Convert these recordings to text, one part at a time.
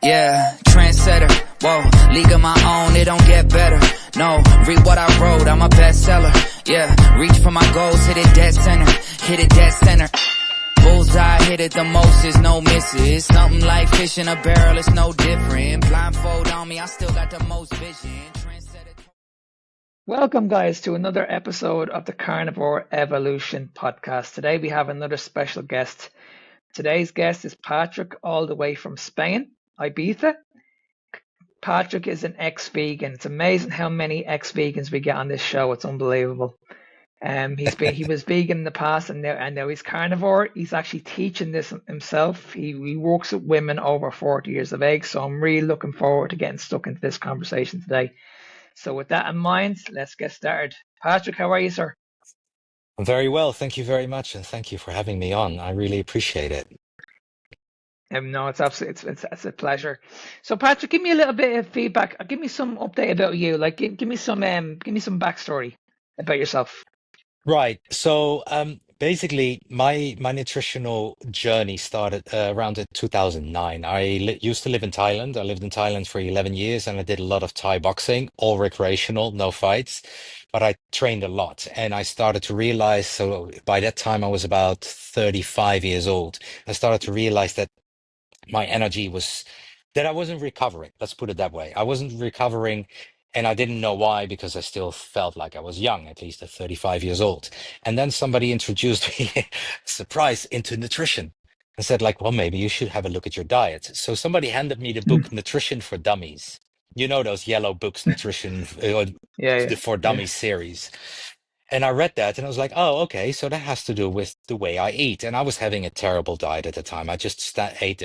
Yeah, trendsetter, whoa, league of my own, it don't get better. No, read what I wrote, I'm a bestseller. Yeah, reach for my goals, hit it dead center, hit it dead center. Bullseye, hit it the most, is no misses. Something like fish in a barrel, it's no different. Blindfold on me, I still got the most vision. Trendsetter. Welcome, guys, to another episode of the Carnivore Evolution podcast. Today we have another special guest. Today's guest is Patrick, all the way from Spain, Ibiza. Patrick is an ex-vegan. It's amazing how many ex-vegans we get on this show. It's unbelievable. He was vegan in the past, and now he's carnivore. He's actually teaching this himself. He works with women over 40 years of age. So I'm really looking forward to getting stuck into this conversation today. So with that in mind, let's get started. Patrick, how are you, sir? Very well. Thank you very much. And thank you for having me on. I really appreciate it. No, it's absolutely it's a pleasure. So Patrick, give me a little bit of feedback. Give me some update about you. Like give me some backstory about yourself. Right. So basically, my nutritional journey started around 2009. I used to live in Thailand. I lived in Thailand for 11 years and I did a lot of Thai boxing, all recreational, no fights. But I trained a lot and I started to realize, so by that time I was about 35 years old. I started to realize that my energy was that I wasn't recovering. Let's put it that way. I wasn't recovering, and I didn't know why because I still felt like I was young, at least at 35 years old. And then somebody introduced me, surprise, into nutrition and said, like, well, maybe you should have a look at your diet. So somebody handed me the book Nutrition for Dummies. You know those yellow books, Nutrition Yeah, for yeah, Dummies series. And I read that and I was like, oh, okay, so that has to do with the way I eat. And I was having a terrible diet at the time. I just ate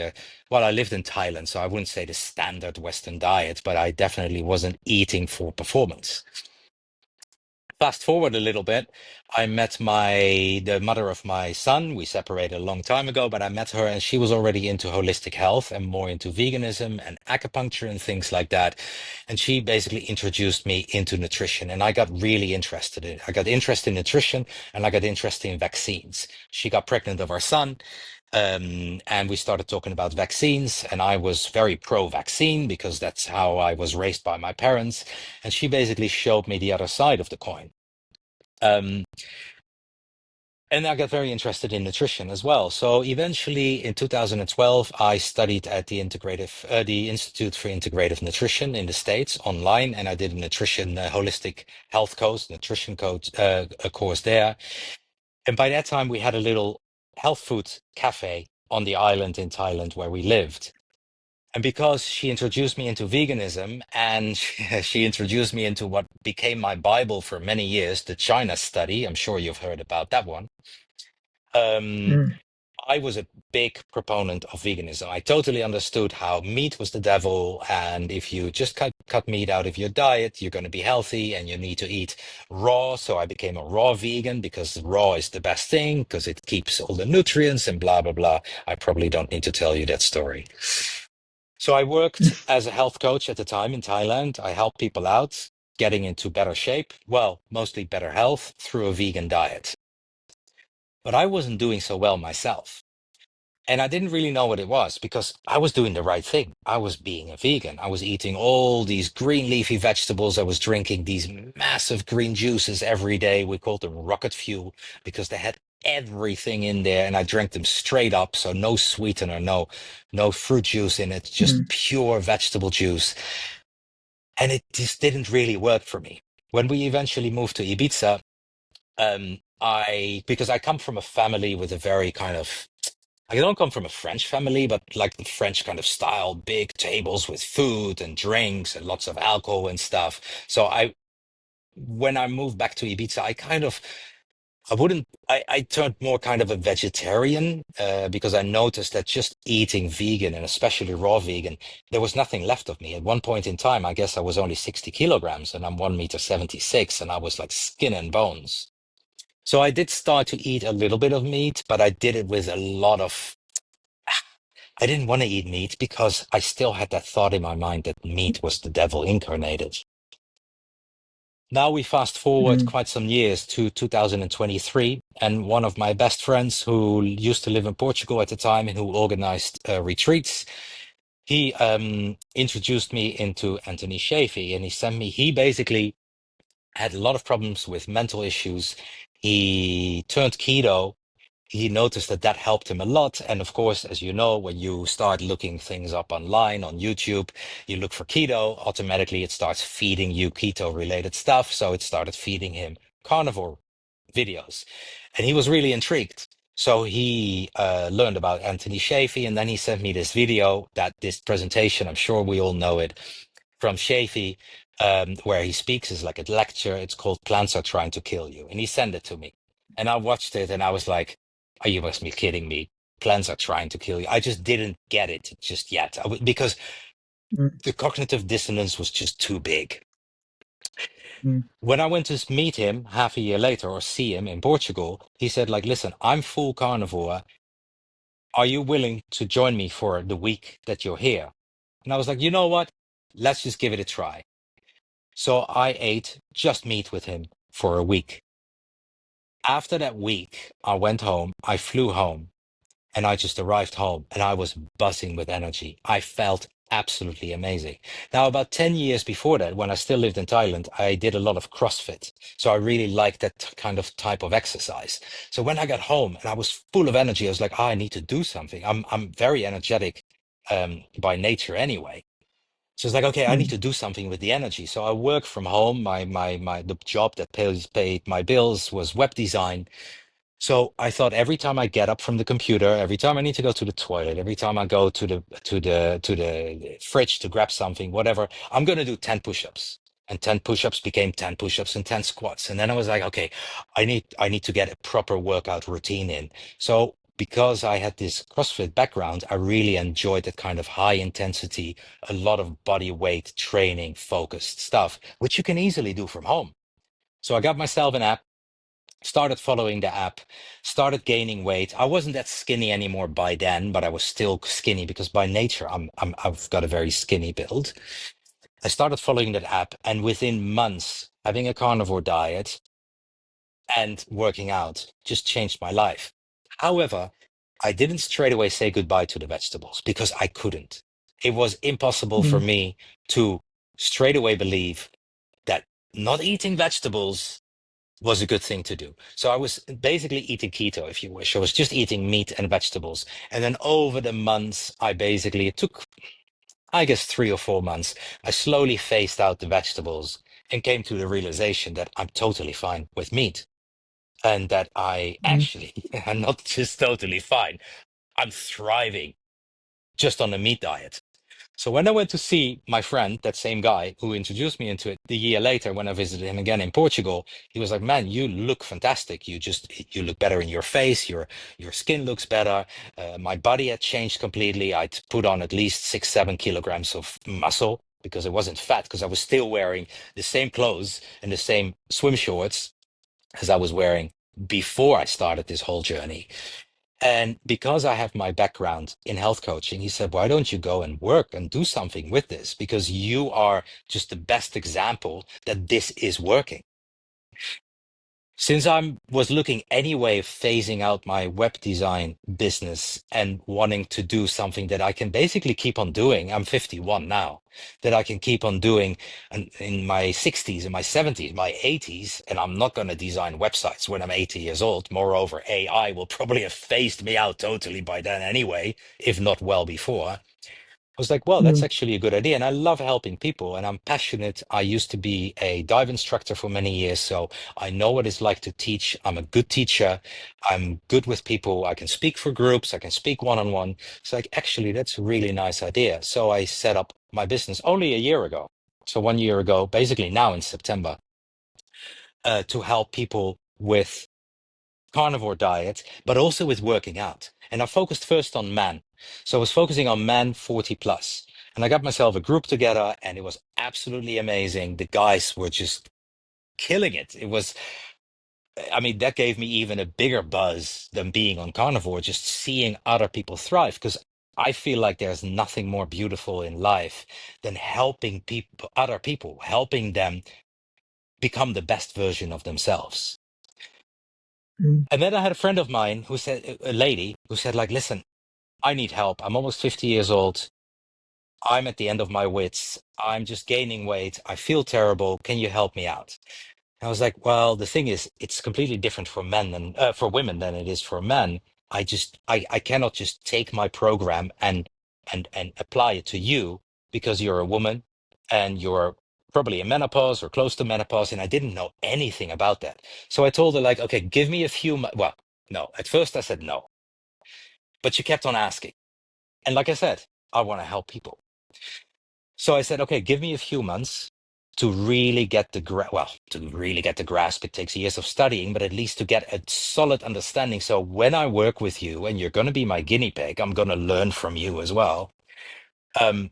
well, I lived in Thailand, so I wouldn't say the standard Western diet, but I definitely wasn't eating for performance. Fast forward a little bit, I met the mother of my son. We separated a long time ago, but I met her and she was already into holistic health and more into veganism and acupuncture and things like that. And she basically introduced me into nutrition and I got really interested in it. I got interested in nutrition and I got interested in vaccines. She got pregnant of our son. And we started talking about vaccines, and I was very pro-vaccine because that's how I was raised by my parents. And she basically showed me the other side of the coin. Um, and I got very interested in nutrition as well. So eventually, in 2012, I studied at the Institute for Integrative Nutrition in the States online, and I did a nutrition holistic health course, nutrition coach, a course there. And by that time, we had a little health food cafe on the island in Thailand where we lived. And because she introduced me into veganism and she introduced me into what became my Bible for many years, the China study, I'm sure you've heard about that one. Um, mm, I was a big proponent of veganism. I totally understood how meat was the devil, and if you just cut meat out of your diet, you're going to be healthy and you need to eat raw. So I became a raw vegan because raw is the best thing because it keeps all the nutrients and blah, blah, blah. I probably don't need to tell you that story. So I worked as a health coach at the time in Thailand. I helped people out getting into better shape, well, mostly better health through a vegan diet. But I wasn't doing so well myself. And I didn't really know what it was because I was doing the right thing. I was being a vegan. I was eating all these green leafy vegetables. I was drinking these massive green juices every day. We called them rocket fuel because they had everything in there and I drank them straight up. So no sweetener, no fruit juice in it, just mm, pure vegetable juice. And it just didn't really work for me. When we eventually moved to Ibiza, because I come from a family with a very kind of I don't come from a French family, but like the French kind of style, big tables with food and drinks and lots of alcohol and stuff. So when I moved back to Ibiza, I turned more kind of a vegetarian because I noticed that just eating vegan and especially raw vegan, there was nothing left of me. At one point in time, I guess I was only 60 kilograms and I'm 1 meter 76 and I was like skin and bones. So I did start to eat a little bit of meat, but I did it with a lot of I didn't want to eat meat because I still had that thought in my mind that meat was the devil incarnated. Now we fast forward mm, quite some years to 2023, and one of my best friends who used to live in Portugal at the time and who organized retreats, He introduced me into Anthony Shafee, and he basically had a lot of problems with mental issues. He turned keto. He noticed that that helped him a lot. And of course, as you know, when you start looking things up online on YouTube, you look for keto, automatically it starts feeding you keto related stuff. So it started feeding him carnivore videos. And he was really intrigued. So he learned about Anthony Shafee, and then he sent me this video, this presentation, I'm sure we all know it, from Shafee, where he speaks is like a lecture. It's called Plants Are Trying to Kill You. And he sent it to me. And I watched it and I was like, oh, you must be kidding me. Plants are trying to kill you. I just didn't get it just yet because mm, the cognitive dissonance was just too big. mm, When I went to meet him half a year later or see him in Portugal, he said, like, listen, I'm full carnivore. Are you willing to join me for the week that you're here? And I was like, you know what? Let's just give it a try. So I ate just meat with him for a week. After that week, I went home, I flew home, and I just arrived home and I was buzzing with energy. I felt absolutely amazing. Now, about 10 years before that, when I still lived in Thailand, I did a lot of CrossFit. So I really liked that kind of type of exercise. So when I got home and I was full of energy, I was like, oh, I need to do something. I'm very energetic by nature anyway. So it's like, okay, I need mm, to do something with the energy. So I work from home. The job that paid my bills was web design. So I thought every time I get up from the computer, every time I need to go to the toilet, every time I go to the fridge to grab something, whatever, I'm gonna do 10 push-ups. And 10 push-ups became 10 push-ups and 10 squats. And then I was like, okay, I need to get a proper workout routine in. So because I had this CrossFit background, I really enjoyed that kind of high intensity, a lot of body weight training focused stuff, which you can easily do from home. So I got myself an app, started following the app, started gaining weight. I wasn't that skinny anymore by then, but I was still skinny because by nature I've got a very skinny build. I started following that app, and within months, having a carnivore diet and working out just changed my life. However, I didn't straight away say goodbye to the vegetables because I couldn't. It was impossible for mm, me to straight away believe that not eating vegetables was a good thing to do. So I was basically eating keto, if you wish. I was just eating meat and vegetables. And then over the months, it took, I guess, 3 or 4 months, I slowly phased out the vegetables and came to the realization that I'm totally fine with meat. And that I mm, actually am not just totally fine, I'm thriving just on a meat diet. So when I went to see my friend, that same guy who introduced me into it, the year later when I visited him again in Portugal, he was like, "Man, you look fantastic. You look better in your face. Your skin looks better. My body had changed completely. I'd put on at least 6, 7 kilograms of muscle because it wasn't fat because I was still wearing the same clothes and the same swim shorts as I was wearing before I started this whole journey." And because I have my background in health coaching, he said, why don't you go and work and do something with this? Because you are just the best example that this is working. Since I was looking anyway of phasing out my web design business and wanting to do something that I can basically keep on doing, I'm 51 now, that I can keep on doing in my 60s, in my 70s, my 80s, and I'm not going to design websites when I'm 80 years old. Moreover, AI will probably have phased me out totally by then anyway, if not well before. I was like, well, that's mm, actually a good idea. And I love helping people and I'm passionate. I used to be a dive instructor for many years. So I know what it's like to teach. I'm a good teacher. I'm good with people. I can speak for groups. I can speak one on one. It's like, actually, that's a really nice idea. So I set up my business only a year ago. So 1 year ago, basically now in September, to help people with carnivore diet, but also with working out. And I focused first on men. So I was focusing on men 40 plus. And I got myself a group together and it was absolutely amazing. The guys were just killing it. I mean, that gave me even a bigger buzz than being on carnivore, just seeing other people thrive. Because I feel like there's nothing more beautiful in life than helping people, other people, helping them become the best version of themselves. mm, And then I had a friend of mine who said, a lady who said, like, listen, I need help. I'm almost 50 years old. I'm at the end of my wits. I'm just gaining weight. I feel terrible. Can you help me out? I was like, well, the thing is, it's completely different for men than for women than it is for men. I cannot just take my program and apply it to you because you're a woman and you're probably in menopause or close to menopause, and I didn't know anything about that. So I told her like, okay, give me a few. Well, no. At first I said no, but she kept on asking, and like I said, I want to help people. So I said, okay, give me a few months to really get to really get the grasp. It takes years of studying, but at least to get a solid understanding. So when I work with you and you're going to be my guinea pig, I'm going to learn from you as well. Um,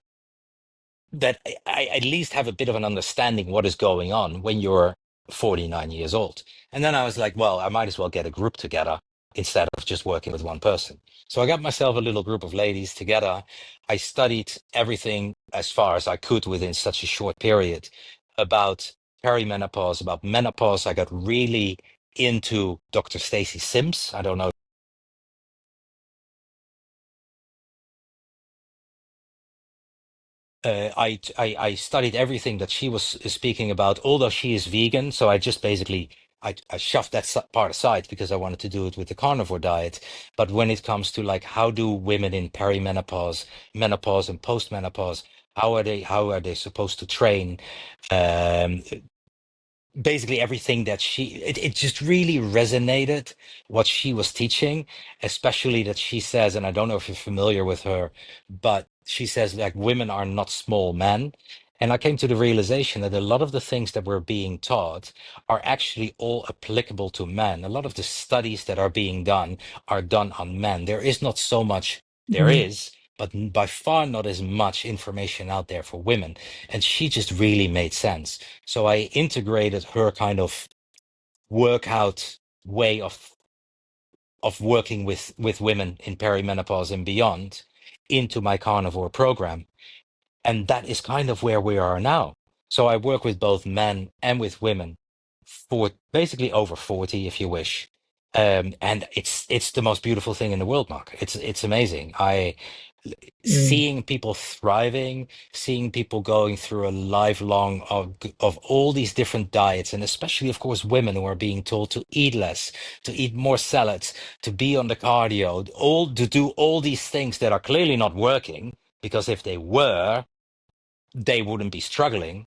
that I at least have a bit of an understanding what is going on when you're 49 years old. And then I was like, well, I might as well get a group together instead of just working with one person. So I got myself a little group of ladies together. I studied everything as far as I could within such a short period about perimenopause, about menopause. I got really into Dr. Stacy Sims. I don't know. I studied everything that she was speaking about, although she is vegan. So I just basically I shoved that part aside because I wanted to do it with the carnivore diet. But when it comes to like how do women in perimenopause, menopause, and postmenopause, how are they supposed to train? Um, Basically everything that it just really resonated what she was teaching, especially that she says, and I don't know if you're familiar with her, but she says like women are not small men. And I came to the realization that a lot of the things that we're being taught are actually all applicable to men. A lot of the studies that are being done are done on men. There is not so much, there Hmm. is, but by far not as much information out there for women. And she just really made sense. So I integrated her kind of workout way of working with women in perimenopause and beyond into my carnivore program. And that is kind of where we are now. So I work with both men and with women for basically over 40, if you wish. And it's the most beautiful thing in the world, Mark. It's amazing. I Mm. seeing people thriving, seeing people going through a lifelong of all these different diets, and especially, of course, women who are being told to eat less, to eat more salads, to be on the cardio, all to do all these things that are clearly not working, because if they were, they wouldn't be struggling.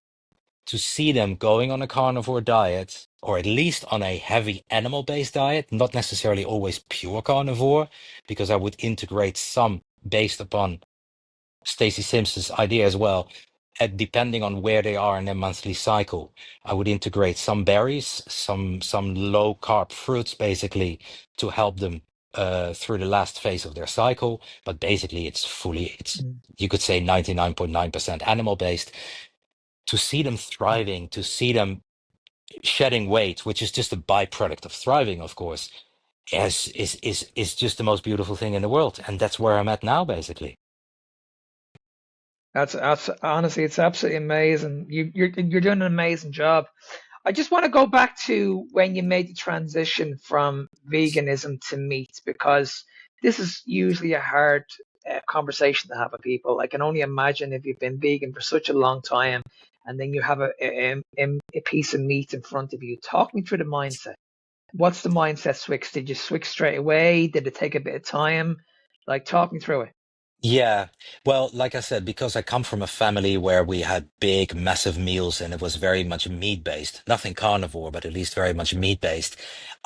To see them going on a carnivore diet, or at least on a heavy animal-based diet, not necessarily always pure carnivore, because I would integrate some based upon Stacey Simpson's idea as well. Depending on where they are in their monthly cycle, I would integrate some berries, some low carb fruits, basically to help them through the last phase of their cycle. But basically, it's Mm. you could say 99.9% animal based. To see them thriving, to see them shedding weight, which is just a byproduct of thriving, of course, is just the most beautiful thing in the world, and that's where I'm at now, basically. That's honestly, it's absolutely amazing. You're doing an amazing job. I just want to go back to when you made the transition from veganism to meat, because this is usually a hard conversation to have with people. I can only imagine if you've been vegan for such a long time and then you have a piece of meat in front of you. Talk me through the mindset. What's the mindset switch? Did you switch straight away? Did it take a bit of time? Like, talk me through it. Yeah, well, like I said, because I come from a family where we had big, massive meals and it was very much meat based, nothing carnivore, but at least very much meat based.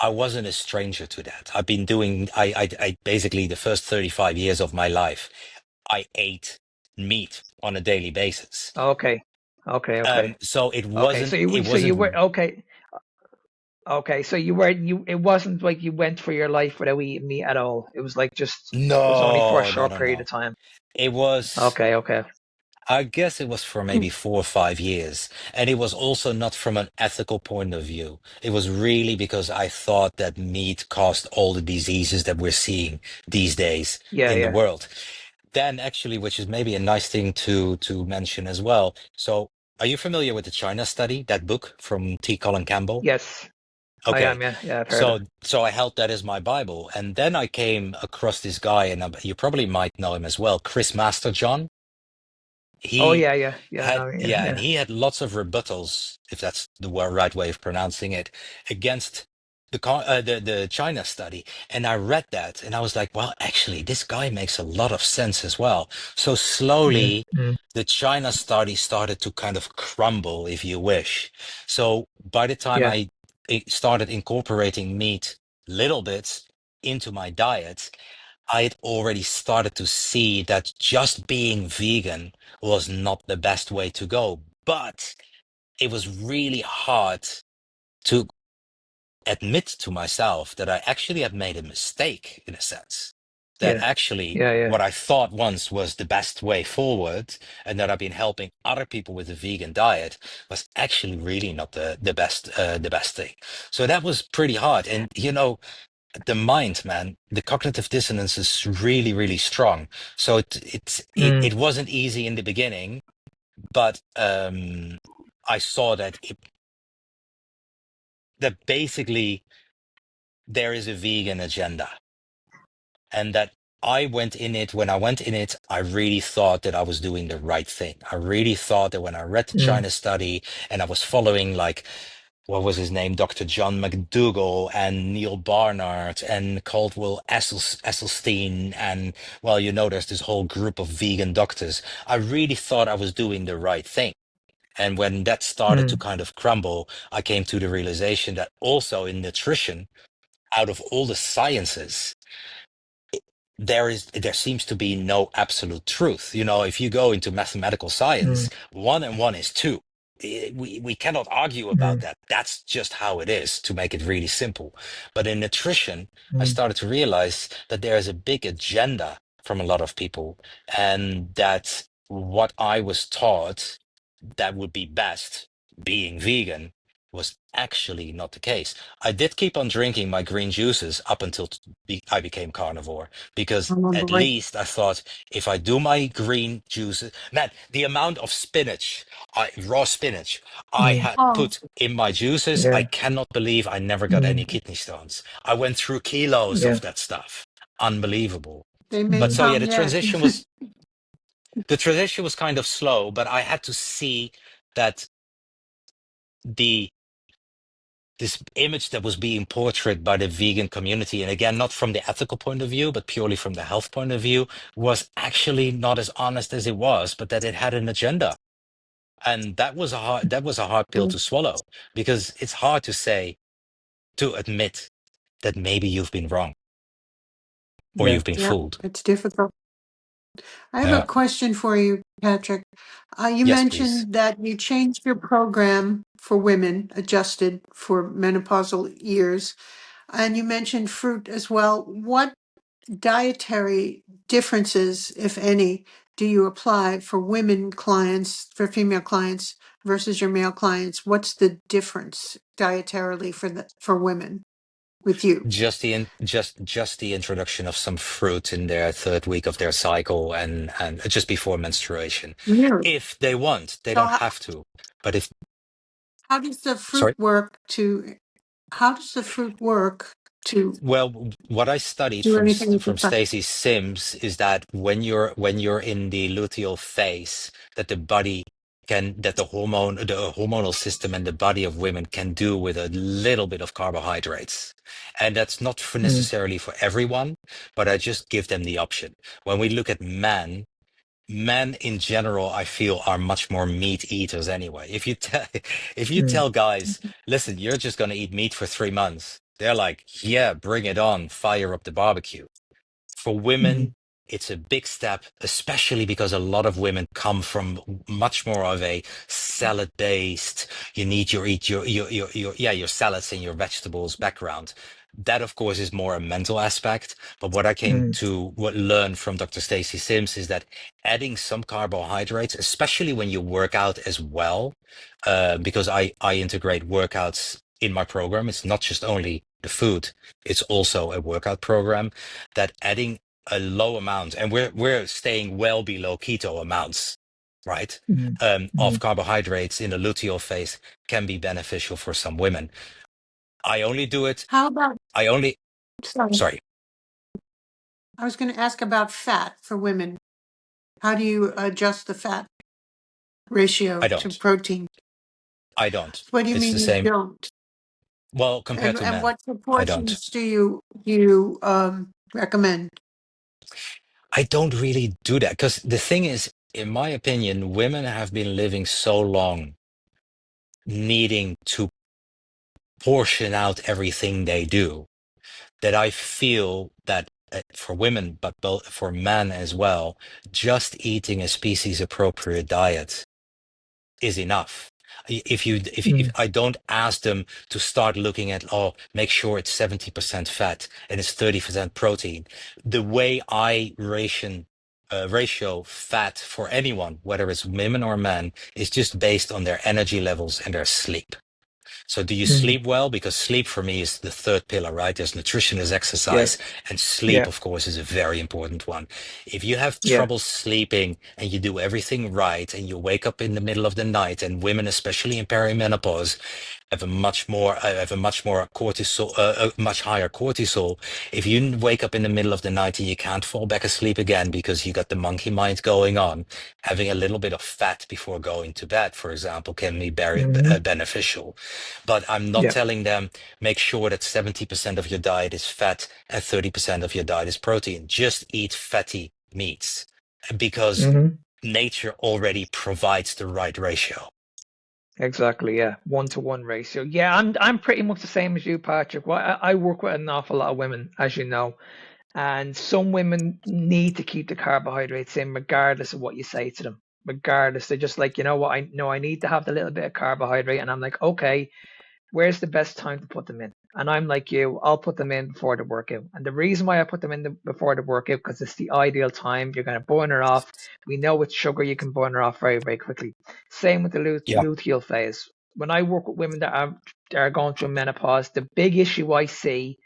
I wasn't a stranger to that. I've been doing, I basically the first 35 years of my life, I ate meat on a daily basis. Okay, okay. So it Okay, wasn't, it so you were wasn't, okay. Okay, so you were you. It wasn't like you went for your life without eating meat at all. It was like just it was only for a no, no, short no, period of no. time. It was. Okay, okay. I guess it was for maybe 4 or 5 years. And it was also not from an ethical point of view. It was really because I thought that meat caused all the diseases that we're seeing these days Yeah, in the yeah. world. Then actually, which is maybe a nice thing to mention as well. So are you familiar with the China study, that book from T. Colin Campbell? Yes, I Okay. am. Yeah, yeah. I've heard of. So I held that as my Bible. And then I came across this guy, and you probably might know him as well, Chris Masterjohn. Oh he yeah, yeah, yeah. had, No, yeah, yeah, and yeah. he had lots of rebuttals, if that's the right way of pronouncing it, against the China study. And I read that, and I was like, well, actually, this guy makes a lot of sense as well. So Mm, slowly, mm, the China study started to kind of crumble, if you wish. So by the time yeah, I started incorporating meat little bits into my diet, I had already started to see that just being vegan was not the best way to go. But it was really hard to admit to myself that I actually had made a mistake in a sense. That yeah, actually yeah, yeah. what I thought once was the best way forward, and that I've been helping other people with a vegan diet, was actually really not the best thing. So that was pretty hard. And the mind, man, the cognitive dissonance is really, really strong. So Mm, it wasn't easy in the beginning, but I saw that basically there is a vegan agenda, and that when I went in it, I really thought that I was doing the right thing. I really thought that when I read the mm, China study and I was following, like, what was his name? Dr. John McDougall and Neil Barnard and Caldwell Esselstyn. And, well, there's this whole group of vegan doctors. I really thought I was doing the right thing. And when that started to mm, kind of crumble, I came to the realization that also in nutrition, out of all the sciences, there seems to be no absolute truth. If you go into mathematical mm, science, 1 and 1 is 2. We cannot argue about mm, that. That's just how it is, to make it really simple. But in nutrition, I mm, started to realize that there is a big agenda from a lot of people, and that what I was taught that would be best, being vegan, was actually not the case. I did keep on drinking my green juices up until I became carnivore, because Oh at boy. least I thought, if I do my green juices, man, the amount of spinach, raw spinach, I mm, had Oh, put in my juices, I yeah, cannot believe I never got any mm, kidney stones. I went through kilos yeah, of that stuff. Unbelievable. they may But mm, so yeah, come yet. the transition was kind of slow, but I had to see that the this image that was being portrayed by the vegan community, and again, not from the ethical point of view, but purely from the health point of view, was actually not as honest as it was, but that it had an agenda. And that was a hard pill to swallow, because it's hard to admit that maybe you've been wrong or yeah. you've been Yeah, fooled. it's difficult. I have a Yeah. question for you, Patrick. You Yes, please. mentioned that you changed your program for women, adjusted for menopausal years, and you mentioned fruit as well. What dietary differences, if any, do you apply for women clients, for female clients versus your male clients? What's the difference dietarily for women with you? Just the introduction of some fruit in their third week of their cycle, and just before menstruation, Really? if they want. They So don't have to, but if how does the fruit sorry. work to how does the fruit work to Well, what I studied do anything with the from sun? Stacy Sims is that when you're in the luteal phase, that the body that the hormonal system and the body of women can do with a little bit of carbohydrates. And that's not for Mm, necessarily for everyone, but I just give them the option. When we look at men in general, I feel, are much more meat eaters anyway. If you mm, tell guys, listen, you're just gonna eat meat for 3 months, they're like, yeah, bring it on, fire up the barbecue. For women, mm, it's a big step, especially because a lot of women come from much more of a salad based, you need your eat your salads and your vegetables background. That, of course, is more a mental aspect. But what I came mm, to learn from Dr. Stacy Sims is that adding some carbohydrates, especially when you work out as well, because I integrate workouts in my program. It's not just only the food; it's also a workout program. That adding a low amount, and we're staying well below keto amounts, right? mm, Of mm. carbohydrates in the luteal phase can be beneficial for some women. I only do it. How about I only, sorry, sorry. I was going to ask about fat for women. How do you adjust the fat? ratio I to don't. protein. I don't. What do you It's mean the you same. don't? Well, compared to And men, what I don't. proportions do you recommend? I don't really do that because the thing is, in my opinion, women have been living so long needing to portion out everything they do that I feel that for women, but both for men as well, just eating a species appropriate diet is enough. If Mm. I don't ask them to start looking at, oh, make sure it's 70% fat and it's 30% protein. The way I ratio fat for anyone, whether it's women or men, is just based on their energy levels and their sleep. So do you Mm. sleep well? Because sleep for me is the third pillar, right? There's nutrition, there's Yeah. exercise, and sleep, Yeah. of course, is a very important one. If you have Yeah. trouble sleeping and you do everything right and you wake up in the middle of the night, and women, especially in perimenopause, have a much more cortisol, a much higher cortisol. If you wake up in the middle of the night and you can't fall back asleep again because you got the monkey mind going on, having a little bit of fat before going to bed, for example, can be very Hmm. beneficial. But I'm not Yeah. telling them make sure that 70% of your diet is fat and 30% of your diet is protein. Just eat fatty meats because Hmm. nature already provides the right ratio. Exactly. Yeah. 1-to-1 ratio. Yeah. I'm pretty much the same as you, Patrick. Well, I work with an awful lot of women, as you know, and some women need to keep the carbohydrates in regardless of what you say to them. Regardless, they're just like, you know what, I know I need to have the little bit of carbohydrate, and I'm like, okay, where's the best time to put them in? And I'm like you, I'll put them in before the workout. And the reason why I put them in before the workout, because it's the ideal time. You're going to burn it off. We know with sugar, you can burn it off very, very quickly. Same with the Yeah, luteal phase. When I work with women that are going through menopause, the big issue I see,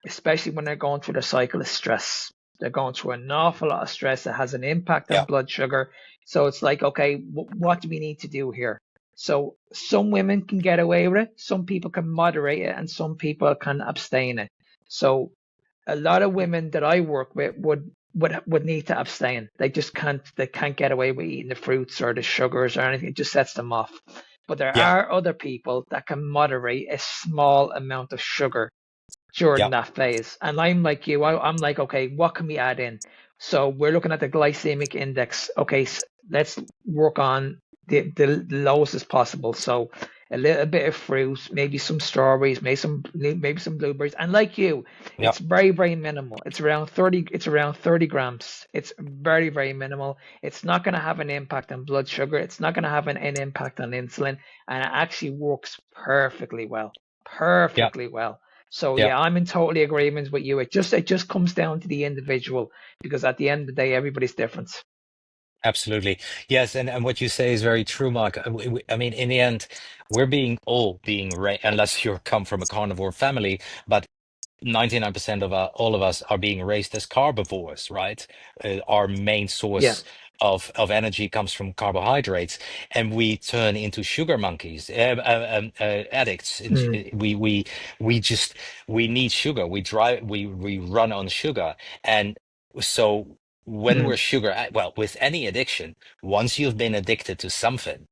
especially when they're going through their cycle, is stress. They're going through an awful lot of stress that has an impact on yeah, blood sugar. So it's like, okay, what do we need to do here? So some women can get away with it, some people can moderate it, and some people can abstain it. So a lot of women that I work with would need to abstain. They can't get away with eating the fruits or the sugars or anything. It just sets them off. But there yeah, are other people that can moderate a small amount of sugar during yeah, that phase. And I'm like you, I'm like, okay, what can we add in? So we're looking at the glycemic index. Okay, let's work on the lowest as possible. So a little bit of fruit, maybe some strawberries, maybe some blueberries. And like you, yeah, it's very, very minimal. It's around 30 grams. It's very, very minimal. It's not going to have an impact on blood sugar. It's not going to have an impact on insulin. And it actually works perfectly well. yeah, Perfectly well. So yeah. yeah, I'm in totally agreement with you. It just comes down to the individual because at the end of the day, everybody's different. Absolutely. Yes, and what you say is very true, Mark. I mean, in the end, we're being raised, unless you come from a carnivore family, but 99% of all of us are being raised as carbivores, right? Our main Yeah. source of energy comes from carbohydrates, and we turn into sugar monkeys, addicts. Mm. We just we need sugar. We run on sugar, and so when Mm. we're well, with any addiction, once you've been addicted to something,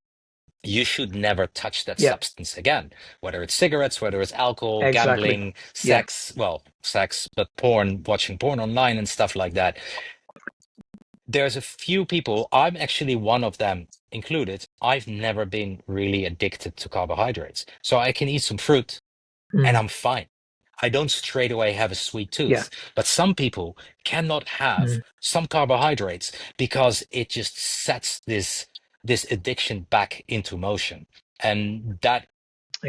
you should never touch that Yeah. substance again, whether it's cigarettes, whether it's alcohol, Exactly. gambling, Yeah. sex, well, sex, but porn, watching porn online and stuff like that. There's a few people, I'm actually one of them included. I've never been really addicted to carbohydrates. So I can eat some fruit and Mm. I'm fine. I don't straight away have a sweet Yeah. tooth, but some people cannot have Mm. some carbohydrates because it just sets this addiction back into motion. And that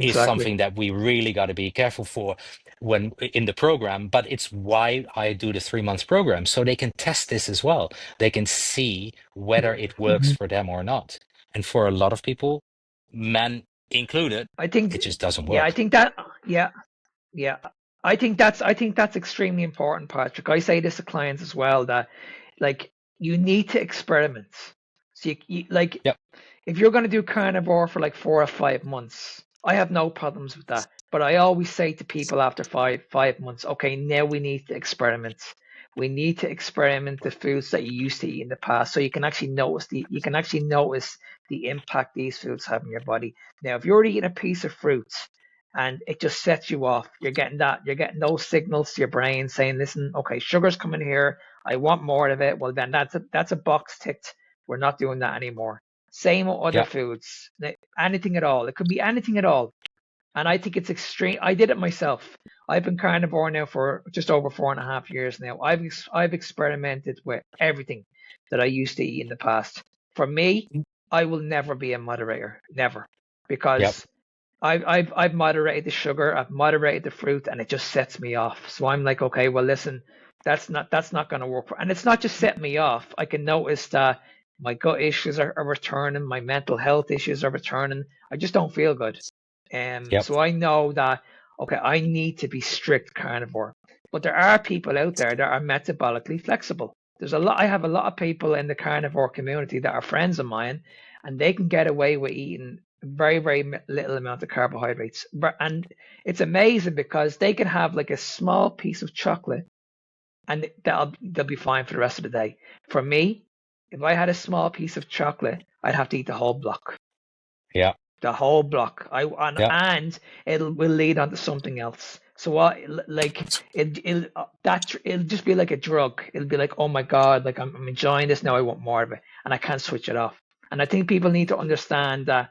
is Exactly. something that we really got to be careful for when in the program, but it's why I do the 3 months program, so they can test this as well. They can see whether it works Hmm. for them or not. And for a lot of people, men included, I think, it just doesn't yeah, I work. think that, yeah, yeah. I think that's extremely important, Patrick. I say this to clients as well that like you need to experiment. So like Yep. if you're going to do carnivore for like 4 or 5 months, I have no problems with that. But I always say to people after five months, okay, now we need to experiment. we need to experiment the foods that you used to eat in the past, so you can actually notice the impact these foods have in your body. Now, if you're eating a piece of fruit and it just sets you off, you're getting those signals to your brain saying, listen, okay, sugar's coming here, I want more of it. Well, then that's a box ticked. We're not doing that anymore. Same with other Yeah. Foods, anything at all. It could be anything at all. And I think it's extreme. I did it myself. I've been carnivore now for just over 4.5 years now. I've experimented with everything that I used to eat in the past. For me, I will never be a moderator, never, Yep. because I've moderated the sugar, I've moderated the fruit, and it just sets me off. So I'm like, okay, well, listen, that's not going to work. And it's not just setting me off. I can notice that my gut issues are returning, my mental health issues are returning. I just don't feel good. Yep. So I know that, okay, I need to be strict carnivore. But there are people out there that are metabolically flexible. I have a lot of people in the carnivore community that are friends of mine, and they can get away with eating very, very little amount of carbohydrates. And it's amazing because they can have like a small piece of chocolate and they'll be fine for the rest of the day. For me, if I had a small piece of chocolate, I'd have to eat the whole block. Yeah. The whole block. Yeah. And it will lead on to something else. So what, like it'll just be like a drug. It'll be like, oh my God, like I'm enjoying this now. I want more of it, and I can't switch it off. And I think people need to understand that.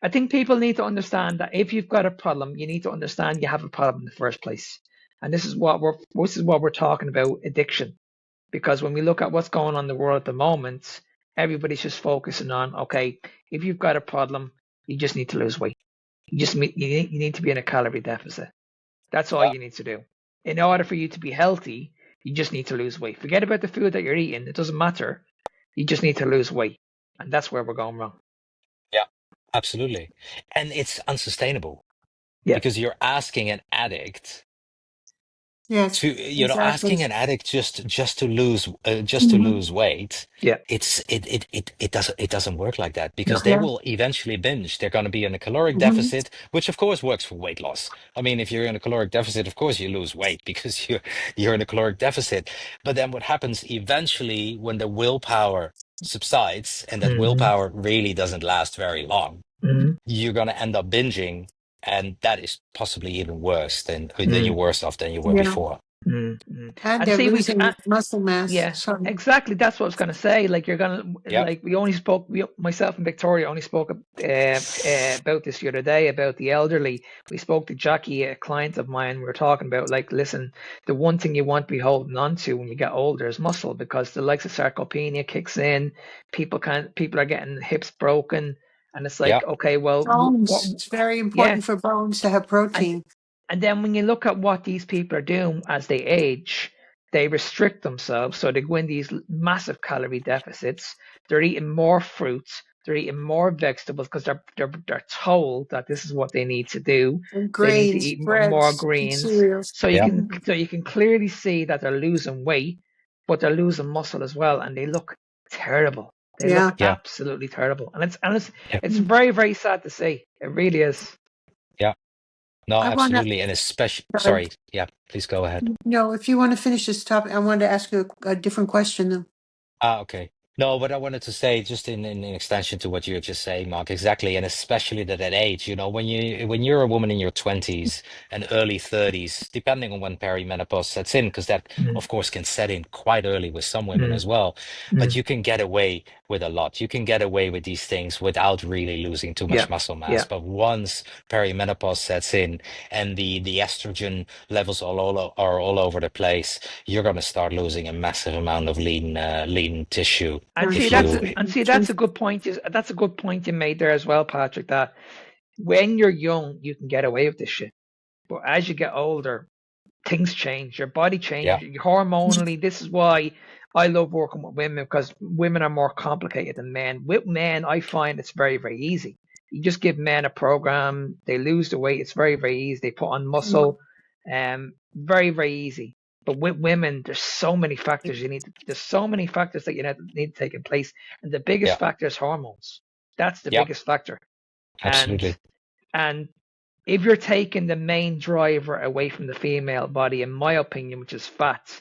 I think people need to understand that if you've got a problem, you need to understand you have a problem in the first place. And this is what we're talking about, addiction. Because when we look at what's going on in the world at the moment, everybody's just focusing on, okay, if you've got a problem, you just need to lose weight. You need to be in a calorie deficit. That's all Yeah. you need to do. In order for you to be healthy, you just need to lose weight. Forget about the food that you're eating. It doesn't matter. You just need to lose weight. And that's where we're going wrong. Yeah. Absolutely. And it's unsustainable Yeah. because you're asking an addict Yes, to, exactly. asking an addict just to Mhm. lose weight. Yeah. It doesn't work like that because No. they Yeah. will eventually binge. They're going to be in a caloric Mhm. deficit, which of course works for weight loss. I mean, if you're in a caloric deficit, of course you lose weight because you're in a caloric deficit. But then what happens eventually when the willpower subsides, and that Mm-hmm. willpower really doesn't last very long, Mm-hmm. you're going to end up binging, and that is possibly even worse than Mm-hmm. you're worse off than you were Yeah. before. Mm-hmm. And And they're see, losing muscle mass. yeah, Sorry. exactly. That's what I was gonna say. Like Yeah. we only spoke, myself and Victoria only spoke about this the other day about the elderly. We spoke to Jackie, a client of mine. We were talking about, like, listen, the one thing you want to be holding on to when you get older is muscle, because the likes of sarcopenia kicks in. People are getting hips broken, and it's Yeah. like, okay, well, what? Bones. It's very Yeah, important for bones to have and protein. and then when you look at what these people are doing as they age, they restrict themselves. So they go in these massive calorie deficits. They're eating more fruits. They're eating more vegetables because they're told that this is what they need to do. And They need to grains, eat more breads, and greens. cereals. So you Yeah. can Mhm. so you can clearly see that they're losing weight, but they're losing muscle as well, and they look terrible. They look Yeah. Yeah. absolutely terrible, and Yeah. it's very, very sad to see. It really is. Yeah. No, I want to, absolutely. And especially, sorry. sorry. Yeah, please go ahead. No, if you want to finish this topic, I wanted to ask you a different question though. Okay. No, but I wanted to say, just in extension to what you were just saying, Mark, exactly, and especially at that age, when you're a woman in your 20s and early 30s, depending on when perimenopause sets in, because that Mm, of course can set in quite early with some women mm, as well, but mm. you can get away with a lot. You can get away with these things without really losing too Yeah, much muscle mass. yeah. But once perimenopause sets in and the estrogen levels are all over the place, you're going to start losing a massive amount of lean tissue And see, if that's you a good point. That's a good point you made there as well, Patrick. That when you're young, you can get away with this shit, but as you get older, things change. Your body yeah, changes hormonally. This is why I love working with women, because women are more complicated than men. With men, I find it's very, very easy. You just give men a program, they lose the weight. It's very, very easy. They put on muscle, very, very easy. But with women, there's so many factors that need to take in place, and the biggest yeah, factor is hormones. That's the yeah, biggest factor, and absolutely. and if you're taking the main driver away from the female body, in my opinion, which is fat,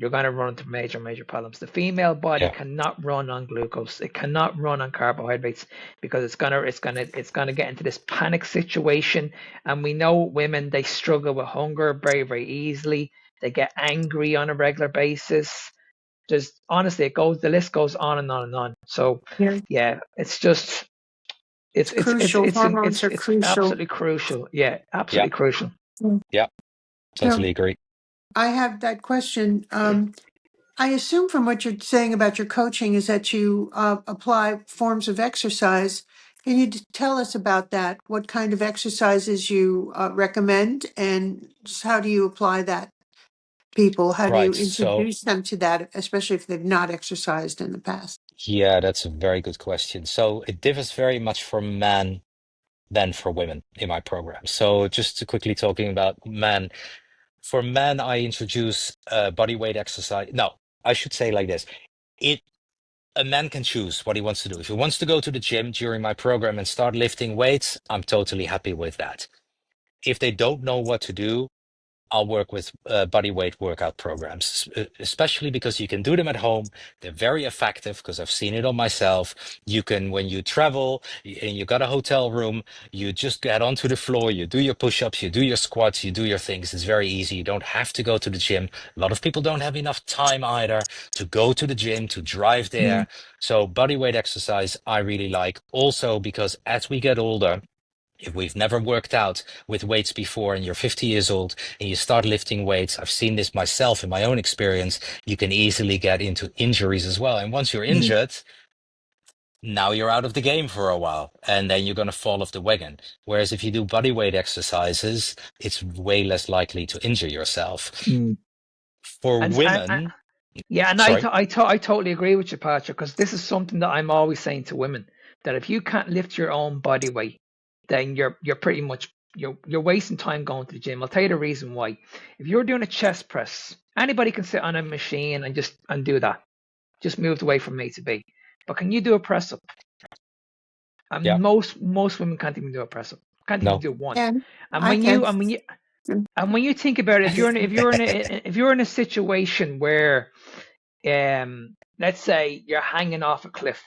you're going to run into major problems. The female body Yeah. cannot run on glucose. It cannot run on carbohydrates because it's gonna get into this panic situation. And we know women, they struggle with hunger very easily. They get angry on a regular basis. There's honestly, the list goes on and on and on. So Yeah. yeah, it's just It's crucial. Hormones are it's crucial. absolutely crucial. Yeah, Yeah. absolutely crucial. Mm. Yeah. So Totally agree. I have that question. I assume from what you're saying about your coaching is that you apply forms of exercise. Can you tell us about that? What kind of exercises you recommend, and just how do you apply that? People, how do you Right. So, introduce them to that, especially if they've not exercised in the past? yeah, that's a very good question. So it differs very much for men than for women in my program. So just to quickly talking about men, for men, I introduce body weight exercise. No, I should say like this. It A man can choose what he wants to do. If he wants to go to the gym during my program and start lifting weights, I'm totally happy with that. If they don't know what to do, I'll work with body weight workout programs, especially because you can do them at home. They're very effective because I've seen it on myself. You can, when you travel and you got a hotel room, you just get onto the floor, you do your push-ups, you do your squats, you do your things. It's very easy. You don't have to go to the gym. A lot of people don't have enough time either to go to the gym, to drive Mm. there. So body weight exercise, I really like. Also, because as we get older, if we've never worked out with weights before and you're 50 years old and you start lifting weights, I've seen this myself in my own experience, you can easily get into injuries as well. And once you're Mm, injured, now you're out of the game for a while and then you're going to fall off the wagon. Whereas if you do body weight exercises, it's way less likely to injure yourself. mm. For And women, yeah, and sorry, I totally agree with you, Patrick, because this is something that I'm always saying to women, that if you can't lift your own body weight, then you're pretty much you're wasting time going to the gym. I'll tell you the reason why. If you're doing a chest press, anybody can sit on a machine and just do that. Just move away from A to B. But can you do a press up? yeah, And most women can't even do a press up. Can't even no, do one. And And I when can. you and when you think about it, if you're in a situation where let's say you're hanging off a cliff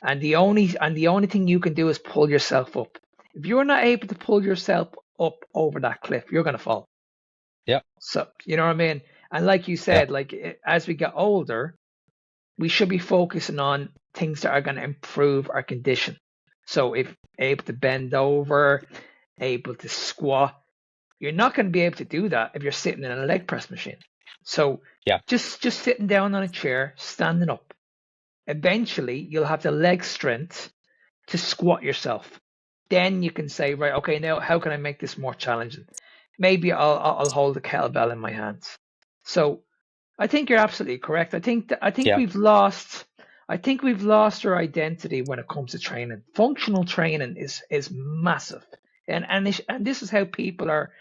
and the only thing you can do is pull yourself up. If you're not able to pull yourself up over that cliff, you're going to fall. yeah, So you know what I mean. And like you yeah, said, like as we get older, we should be focusing on things that are going to improve our condition. So if able to bend over, able to squat, you're not going to be able to do that if you're sitting in a leg press machine. So yeah, just sitting down on a chair, standing up. Eventually, you'll have the leg strength to squat yourself. Then you can say, right, okay, now how can I make this more challenging? Maybe I'll hold a kettlebell in my hands. So I think you're absolutely correct. yeah, I think we've lost our identity when it comes to training. Functional training is massive, and this is how people are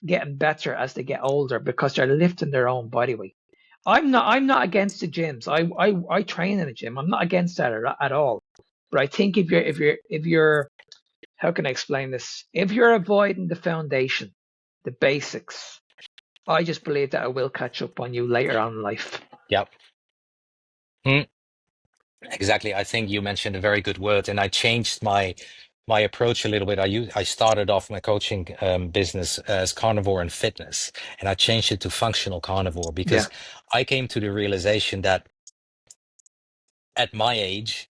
getting better as they get older because they're lifting their own body weight. I'm not against the gyms. I train in a gym. I'm not against that at all. But I think if you're how can I explain this? If you're avoiding the foundation, the basics, I just believe that it will catch up on you later on in life. yeah. Mm, exactly. I think you mentioned a very good word, and I changed my approach a little bit. I started off my coaching business as carnivore and fitness, and I changed it to functional carnivore Yeah. because I came to the realization that at my age,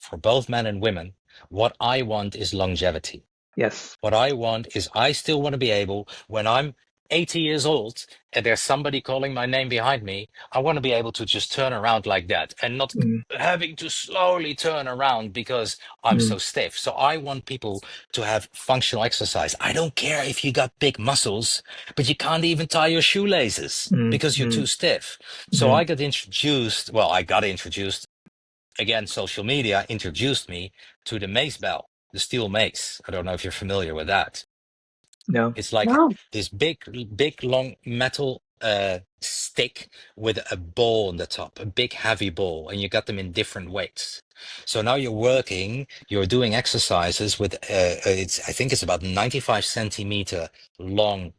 for both men and women, what I want is longevity. Yes. What I want is I still want to be able, when I'm 80 years old and there's somebody calling my name behind me, I want to be able to just turn around like that and not Mm, having to slowly turn around because I'm mm, so stiff. So I want people to have functional exercise. I don't care if you got big muscles, but you can't even tie your shoelaces mm, because you're mm, too stiff. So mm. I got introduced again, social media introduced me to the mace bell, the steel mace. I don't know if you're familiar with that. No. It's like No. this big, long metal stick with a ball on the top, a big, heavy ball, and you got them in different weights. So now you're doing exercises with, I think it's about 95 centimeter long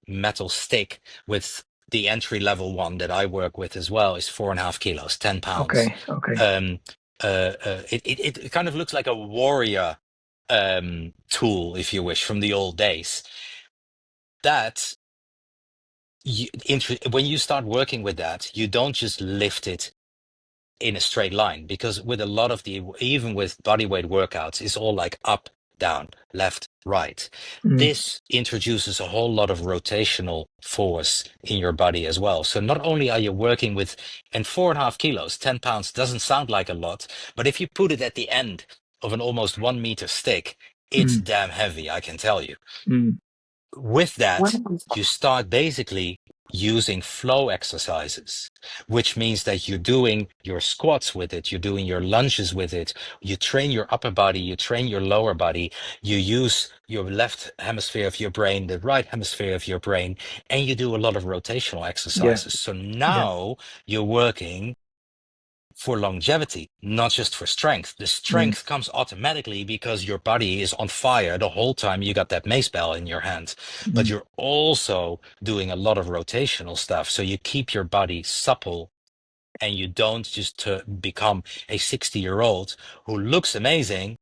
metal stick with the entry level one that I work with as well is 4.5 kilos, 10 pounds. Okay. Um, it kind of looks like a warrior tool, if you wish, from the old days. That when you start working with that, you don't just lift it in a straight line, because with a lot of even with body weight workouts, it's all like up, down, left, right. Mm, This introduces a whole lot of rotational force in your body as well. So not only are you working with, and 4.5 kilos, 10 pounds doesn't sound like a lot, but if you put it at the end of an almost 1 meter stick, it's mm, damn heavy, I can tell you. mm. With that, Wow. you start basically using flow exercises, which means that you're doing your squats with it, you're doing your lunges with it, you train your upper body, you train your lower body, you use your left hemisphere of your brain, the right hemisphere of your brain, and you do a lot of rotational Yeah, exercises. So yeah. now you're working for longevity, not just for strength. The Mm, strength comes automatically because your body is on fire the whole time you got that mace bell in your hand. But mm. you're also doing a lot of rotational stuff. So you keep your body supple and you don't just become a 60-year-old who looks amazing,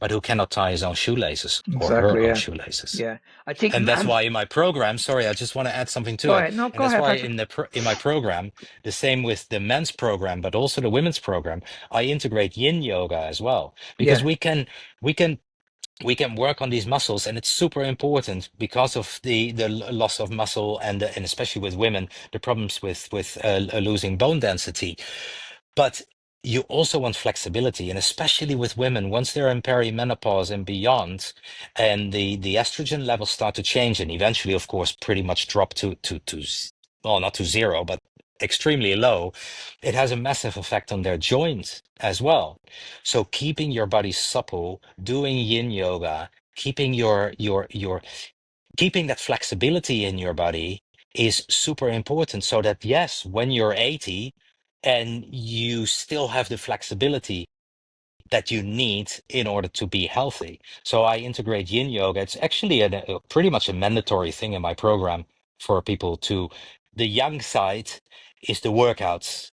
but who cannot tie his own shoelaces or her Exactly. own Yeah, shoelaces. yeah. I think. And that's why in my program, sorry, I just want to add something to Go it. ahead. No, And go that's ahead, why Patrick. in my program, the same with the men's program, but also the women's program, I integrate yin yoga as well, because Yeah. we can work on these muscles, and it's super important because of the loss of muscle, and especially with women, the problems with losing bone density. But you also want flexibility, and especially with women, once they're in perimenopause and beyond, and the estrogen levels start to change, and eventually, of course, pretty much drop well, not to zero, but extremely low. It has a massive effect on their joints as well. So keeping your body supple, doing yin yoga, keeping your keeping that flexibility in your body is super important, so that yes, when you're 80 and you still have the flexibility that you need in order to be healthy. So I integrate yin yoga. It's actually pretty much a mandatory thing in my program for people to. The yang side is the workouts,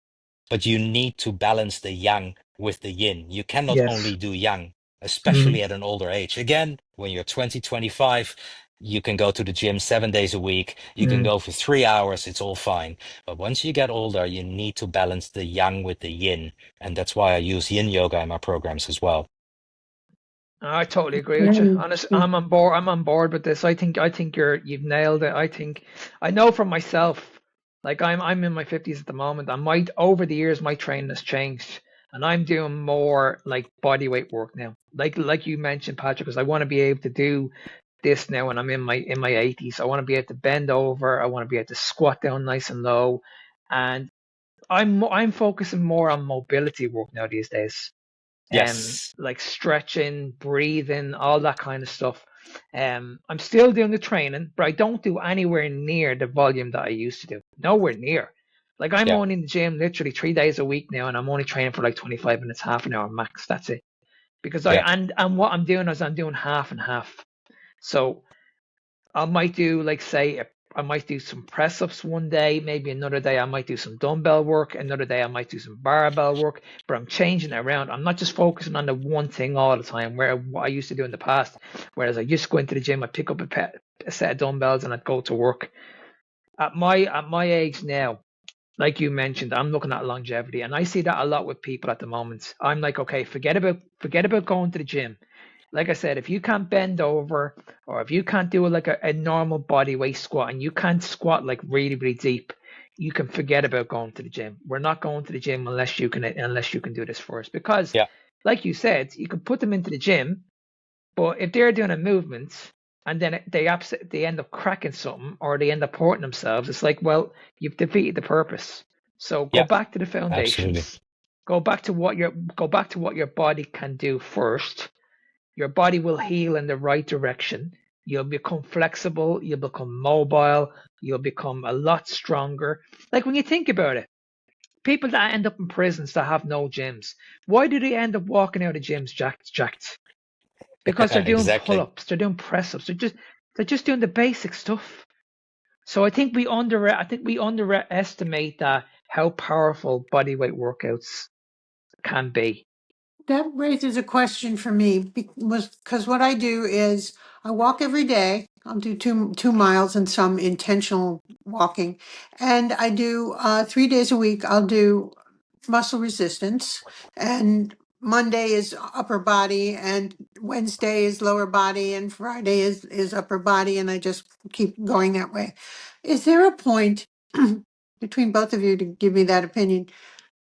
but you need to balance the yang with the yin. You cannot Yes. only do yang, Mm, especially at an older age. Again, when you're 20, 25, you can go to the gym 7 days a week. You can mm. go for 3 hours. It's all fine. But once you get older, you need to balance the yang with the yin. And that's why I use yin yoga in my programs as well. I totally agree with you. Very Honest, interesting. I'm on board. I'm on board with this. I think you've nailed it. I know for myself. Like I'm in my 50s at the moment. I might over the years my training has changed, and I'm doing more like body weight work now. Like you mentioned, Patrick, because I want to be able to do this now when I'm in my 80s. I want to be able to bend over. I want to be able to squat down nice and low, and I'm focusing more on mobility work now these days, Yes. like stretching, breathing, all that kind of stuff. I'm still doing the training, but I don't do anywhere near the volume that I used to do. Nowhere near. Like I'm Yeah. only in the gym literally 3 days a week now, and I'm only training for like 25 minutes, half an hour max. That's it. Because I Yeah. and what I'm doing is I'm doing half and half. So I might do like say I might do some press ups one day, maybe another day I might do some dumbbell work, another day I might do some barbell work, but I'm changing it around. I'm not just focusing on the one thing all the time where what I used to do in the past. Whereas I just go into the gym, I pick up a set of dumbbells and I'd go to work. At my age now, like you mentioned, I'm looking at longevity, and I see that a lot with people at the moment. I'm like, okay, forget about going to the gym. Like I said, if you can't bend over, or if you can't do like a normal body weight squat, and you can't squat like really, really deep, you can forget about going to the gym. We're not going to the gym unless you can do this first. Because, Yeah. like you said, you can put them into the gym, but if they're doing a movement and then they end up cracking something or they end up hurting themselves, it's like, well, you've defeated the purpose. So go Yeah. back to the Absolutely. foundations. Go back to what your body can do first. Your body will heal in the right direction. You'll become flexible, you'll become mobile, you'll become a lot stronger. Like when you think about it, people that end up in prisons that have no gyms, why do they end up walking out of gyms jacked? Because they're doing Exactly. pull-ups, they're doing press-ups, they're just doing the basic stuff. So I think we underestimate that how powerful bodyweight workouts can be. That raises a question for me because what I do is I walk every day. I'll do 2 miles and some intentional walking, and I do 3 days a week. I'll do muscle resistance, and Monday is upper body, and Wednesday is lower body, and Friday is upper body, and I just keep going that way. Is there a point between both of you to give me that opinion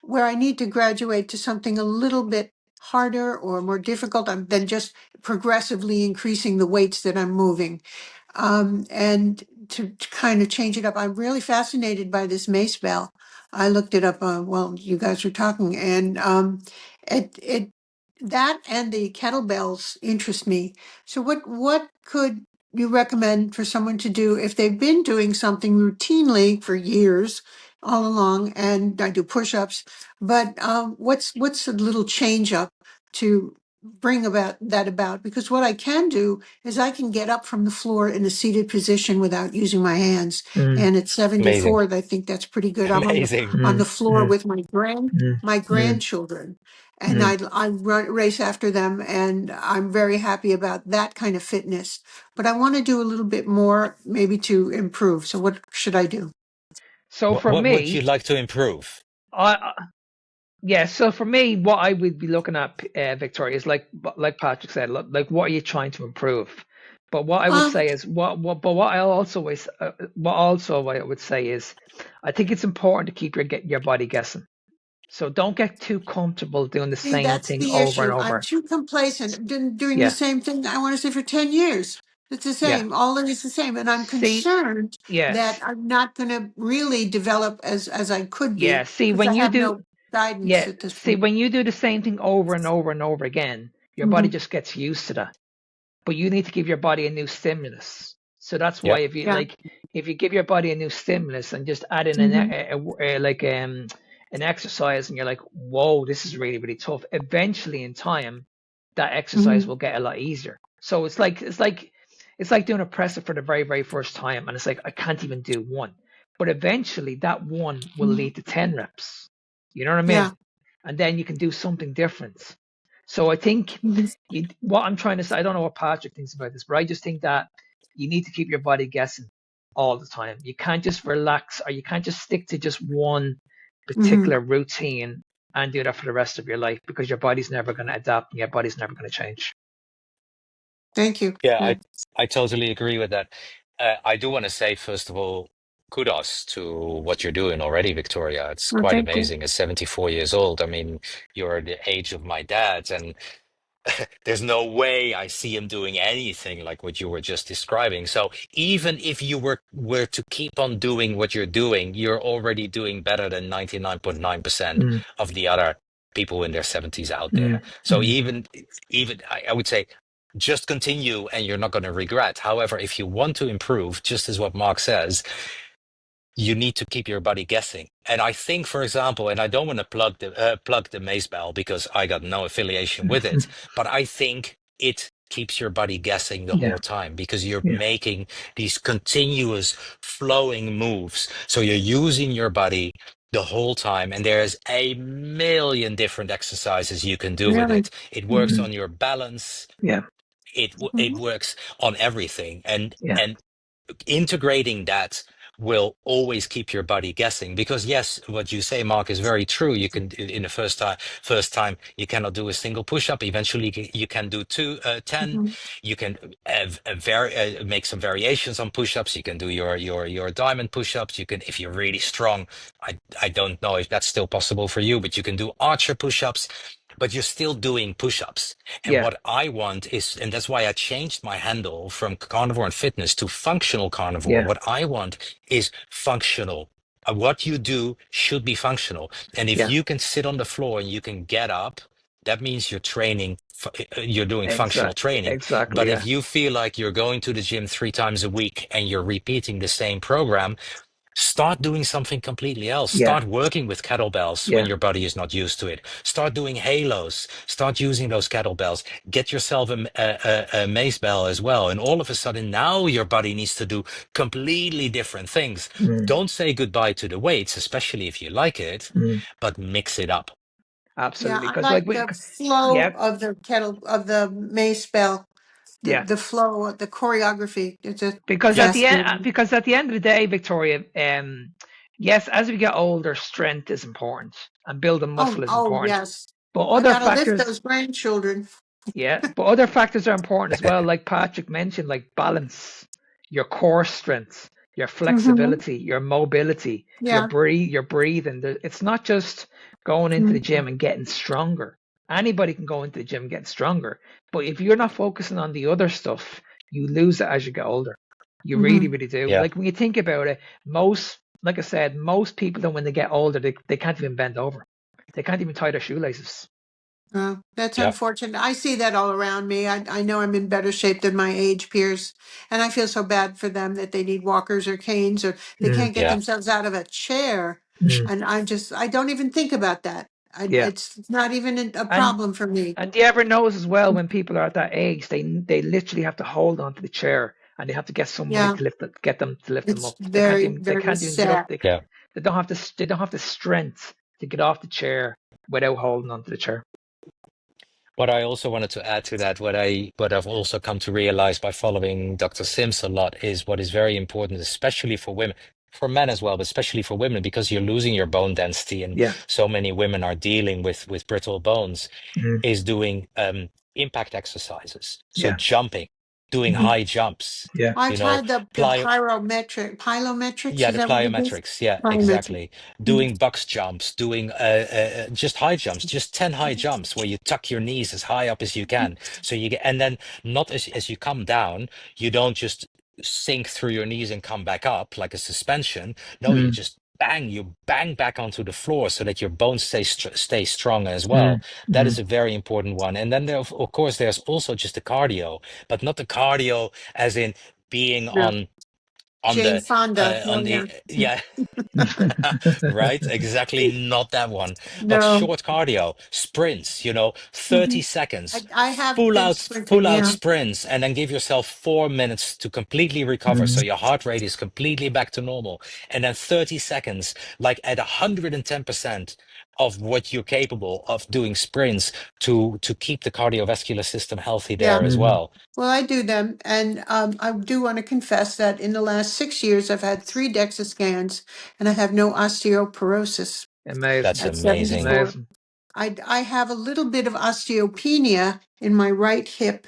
where I need to graduate to something a little bit harder or more difficult than just progressively increasing the weights that I'm moving? And to kind of change it up, I'm really fascinated by this mace bell. I looked it up while you guys were talking, and it that and the kettlebells interest me. So what could you recommend for someone to do if they've been doing something routinely for years all along? And I do push-ups, but what's a little change up to bring about? Because what I can do is I can get up from the floor in a seated position without using my hands. Mm, And at Amazing. 74, I think that's pretty good. I'm Amazing. on the mm, floor mm, with mm, my mm, grandchildren, and mm. race after them, and I'm very happy about that kind of fitness. But I want to do a little bit more, maybe to improve. So what should I do? So for What would you me, like to improve? yeah. So for me, what I would be looking at, Victoria, is like Patrick said, like what are you trying to improve? But what I would Um, say is what I also is what I would say is, I think it's important to keep your body guessing. So don't get too comfortable doing the See, same that's thing the over and issue. I'm over. too complacent. I've been doing the Yeah, same thing, I want to say, for 10 years. It's the yeah. same. All of it's the same. And I'm See, concerned that yes, I'm not going to really develop as I could yeah. be See, because when I you have do, no guidance yeah. at this See, point. when you do the same thing over and over and over again, your body Hmm. just gets used to that. But you need to give your body a new stimulus. So that's why Yep. Yeah. if you give your body a new stimulus and just add in Hmm. an exercise, and you're like, whoa, this is really really tough. Eventually, in time, that exercise Hmm. will get a lot easier. So it's like doing a press up for the very very first time, and it's like I can't even do one. But eventually, that one will Hmm. lead to 10 reps. You know what I Yeah. mean? And then you can do something different. So I think Mhm. what I'm trying to say, I don't know what Patrick thinks about this, but I just think that you need to keep your body guessing all the time. You can't just relax, or you can't just stick to just one Hmm. particular routine and do that for the rest of your life, because your body's never going to adapt and your body's never going to change. Thank you. Yeah, Yeah. I totally agree with that. I do want to say, first of all, kudos to what you're doing already, Victoria. It's Well, quite thank you. amazing. At 74 years old, I mean, you're the age of my dad, and there's no way I see him doing anything like what you were just describing. So even if you were to keep on doing what you're doing, you're already doing better than 99.9% Mm, of the other people in their 70s out there. mm, So mm, even I would say just continue and you're not going to regret. However, if you want to improve, just as what Mark says, you need to keep your body guessing. And I think, for example, and I don't want to plug the mace bell because I got no affiliation with it, but I think it keeps your body guessing the yeah, whole time because you're yeah, making these continuous flowing moves. So you're using your body the whole time, and there's a million different exercises you can do with Really. it. It works Hmm. mm, on your balance. yeah, It works on everything, yeah, and integrating that will always keep your body guessing because yes, what you say, Mark, is very true. You can in the first time you cannot do a single push-up. Eventually you can do 10. Hmm. You can make some variations on push-ups. You can do your diamond push-ups. You can, if you're really strong, I don't know if that's still possible for you, but you can do archer push-ups, but you're still doing push-ups. And yeah, what I want is, and that's why I changed my handle from carnivore and fitness to functional carnivore. yeah, What I want is functional. What you do should be functional. And if yeah. you can sit on the floor and you can get up, that means you're training, you're doing functional training. Exactly. But if Yeah, you feel like you're going to the gym 3 times a week and you're repeating the same program, Start doing something completely else. Yeah. Start working with kettlebells when Yeah. your body is not used to it. Start doing halos. Start using those kettlebells. Get yourself a mace bell as well. And all of a sudden, now your body needs to do completely different things. Mm. Don't say goodbye to the weights, especially if you like it, Mm. but mix it up. Yeah, Absolutely. I Because like the flow yeah, of the mace bell, yeah. the flow, the choreography. It's just Because Yeah, fascinating. at the end of the day, Victoria, yes, as we get older, strength is important and building muscle is Oh important. yes. But I other gotta lift factors, those grandchildren. yeah, but other factors are important as well, like Patrick mentioned, like balance, your core strength, your Hmm. flexibility, your mobility, Yeah. your breathing. It's not just going into the Mhm. gym and getting stronger. Anybody can go into the gym and get stronger, but if you're not focusing on the other stuff, you lose it as you get older. You really, Mhm. really do. yeah. Like when you think about it, like I said, most people, then when they get older, they can't even bend over. They can't even tie their shoelaces. That's Yeah. unfortunate. I see that all around me. I know I'm in better shape than my age peers, and I feel so bad for them that they need walkers or canes or they Mm, can't get Yeah. themselves out of a chair. mm, And I don't even think about that. yeah. It's not even a And problem for me. And do you ever notice as well when people are at that age, they literally have to hold onto the chair and they have to get somebody Yeah, to get them to lift them it's up. very, They very can't even get up. sad. Yeah. They don't have they don't have the strength to get off the chair without holding onto the chair. What I also wanted to add to that, what I've also come to realize by following Dr. Sims a lot is what is very important, especially for women, for men as well, but especially for women, because you're losing your bone density, and Yeah. so many women are dealing with brittle bones, Mm, is doing impact exercises. So yeah. jumping, doing Mhm. high jumps, Yeah. I you know, tried the plyo plyometrics. yeah, Is the that what it is? plyometrics. Yeah, Plyometrics. exactly. Mhm. Doing box jumps, doing just high jumps, just 10 high jumps where you tuck your knees as high up as you can. So you get, and then not as you come down, you don't just sink through your knees and come back up like a suspension. No, Mm, you bang back onto the floor so that your bones stay strong as mm, well. That mm, is a very important one. And then there, of course, there's also just the cardio, but not the cardio as in being Yeah. Jane Fonda. on No, the yeah. yeah right, exactly, not that one, but No. short cardio sprints, 30 Mhm. seconds, I have been sprinting. full out Yeah. sprints, and then give yourself 4 minutes to completely recover mm. so your heart rate is completely back to normal, and then 30 seconds like at 110% of what you're capable of doing sprints to keep the cardiovascular system healthy Yeah. there as well. Well, I do them, and I do want to confess that in the last 6 years, I've had 3 DEXA scans, and I have no osteoporosis Amazing. That's at amazing. 74. Amazing. I have a little bit of osteopenia in my right hip,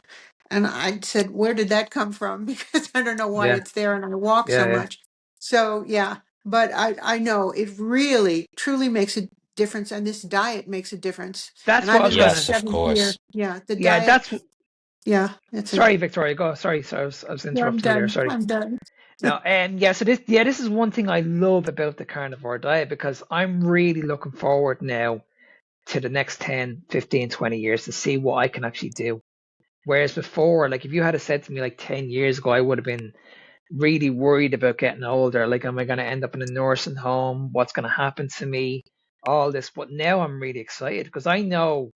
and I said, where did that come from? Because I don't know why Yeah. it's there, and I walk Yeah. so Yeah. much. So yeah, but I know it really truly makes a difference, and this diet makes a difference. And That's what I'm I was in my gonna. Yes, of seventh year. course. Yeah, the Yeah. diet. That's. Yeah, that's it. Sorry, Victoria. Go. Sorry. Sorry. I was Yeah, I'm interrupting you there. done. Sorry. I'm done. No, yeah, so this is one thing I love about the carnivore diet because I'm really looking forward now to the next 10, 15, 20 years to see what I can actually do. Whereas before, like if you had said to me like 10 years ago, I would have been really worried about getting older. Like, am I going to end up in a nursing home? What's going to happen to me? All this. But now I'm really excited because I know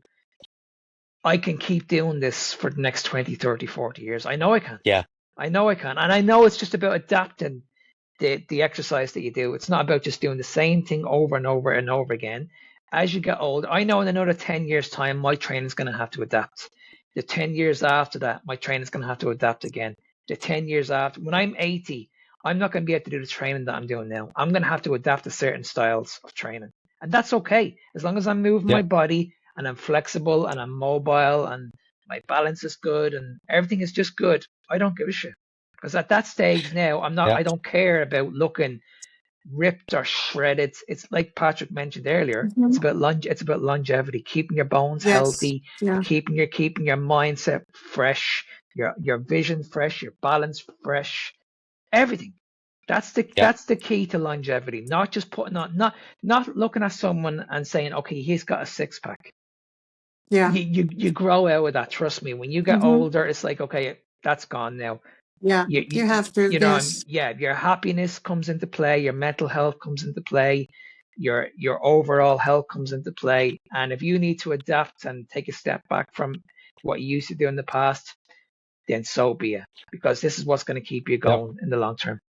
I can keep doing this for the next 20, 30, 40 years. I know I can. Yeah, I know I can. And I know it's just about adapting the exercise that you do. It's not about just doing the same thing over and over and over again. As you get older, I know in another 10 years' time, my training's going to have to adapt. The 10 years after that, my training's going to have to adapt again. The 10 years after, when I'm 80, I'm not going to be able to do the training that I'm doing now. I'm going to have to adapt to certain styles of training. And that's okay. As long as I'm moving yeah, my body and I'm flexible and I'm mobile and my balance is good and everything is just good, I don't give a shit. Because at that stage now, yeah, I don't care about looking ripped or shredded. It's like Patrick mentioned earlier. Mhm. It's about longevity, keeping your bones Yes. healthy, Yeah. keeping your mindset fresh, your vision fresh, your balance fresh, everything. yeah, That's the key to longevity. Not just putting on not looking at someone and saying, okay, he's got a six pack. Yeah. You grow out of that. Trust me. When you get Hmm. older, it's like, okay, that's gone now. Yeah, you you have to. you know, Yes. yeah, your happiness comes into play, your mental health comes into play, your overall health comes into play. And if you need to adapt and take a step back from what you used to do in the past, then so be it, because this is what's going to keep you Yep. going in the long term.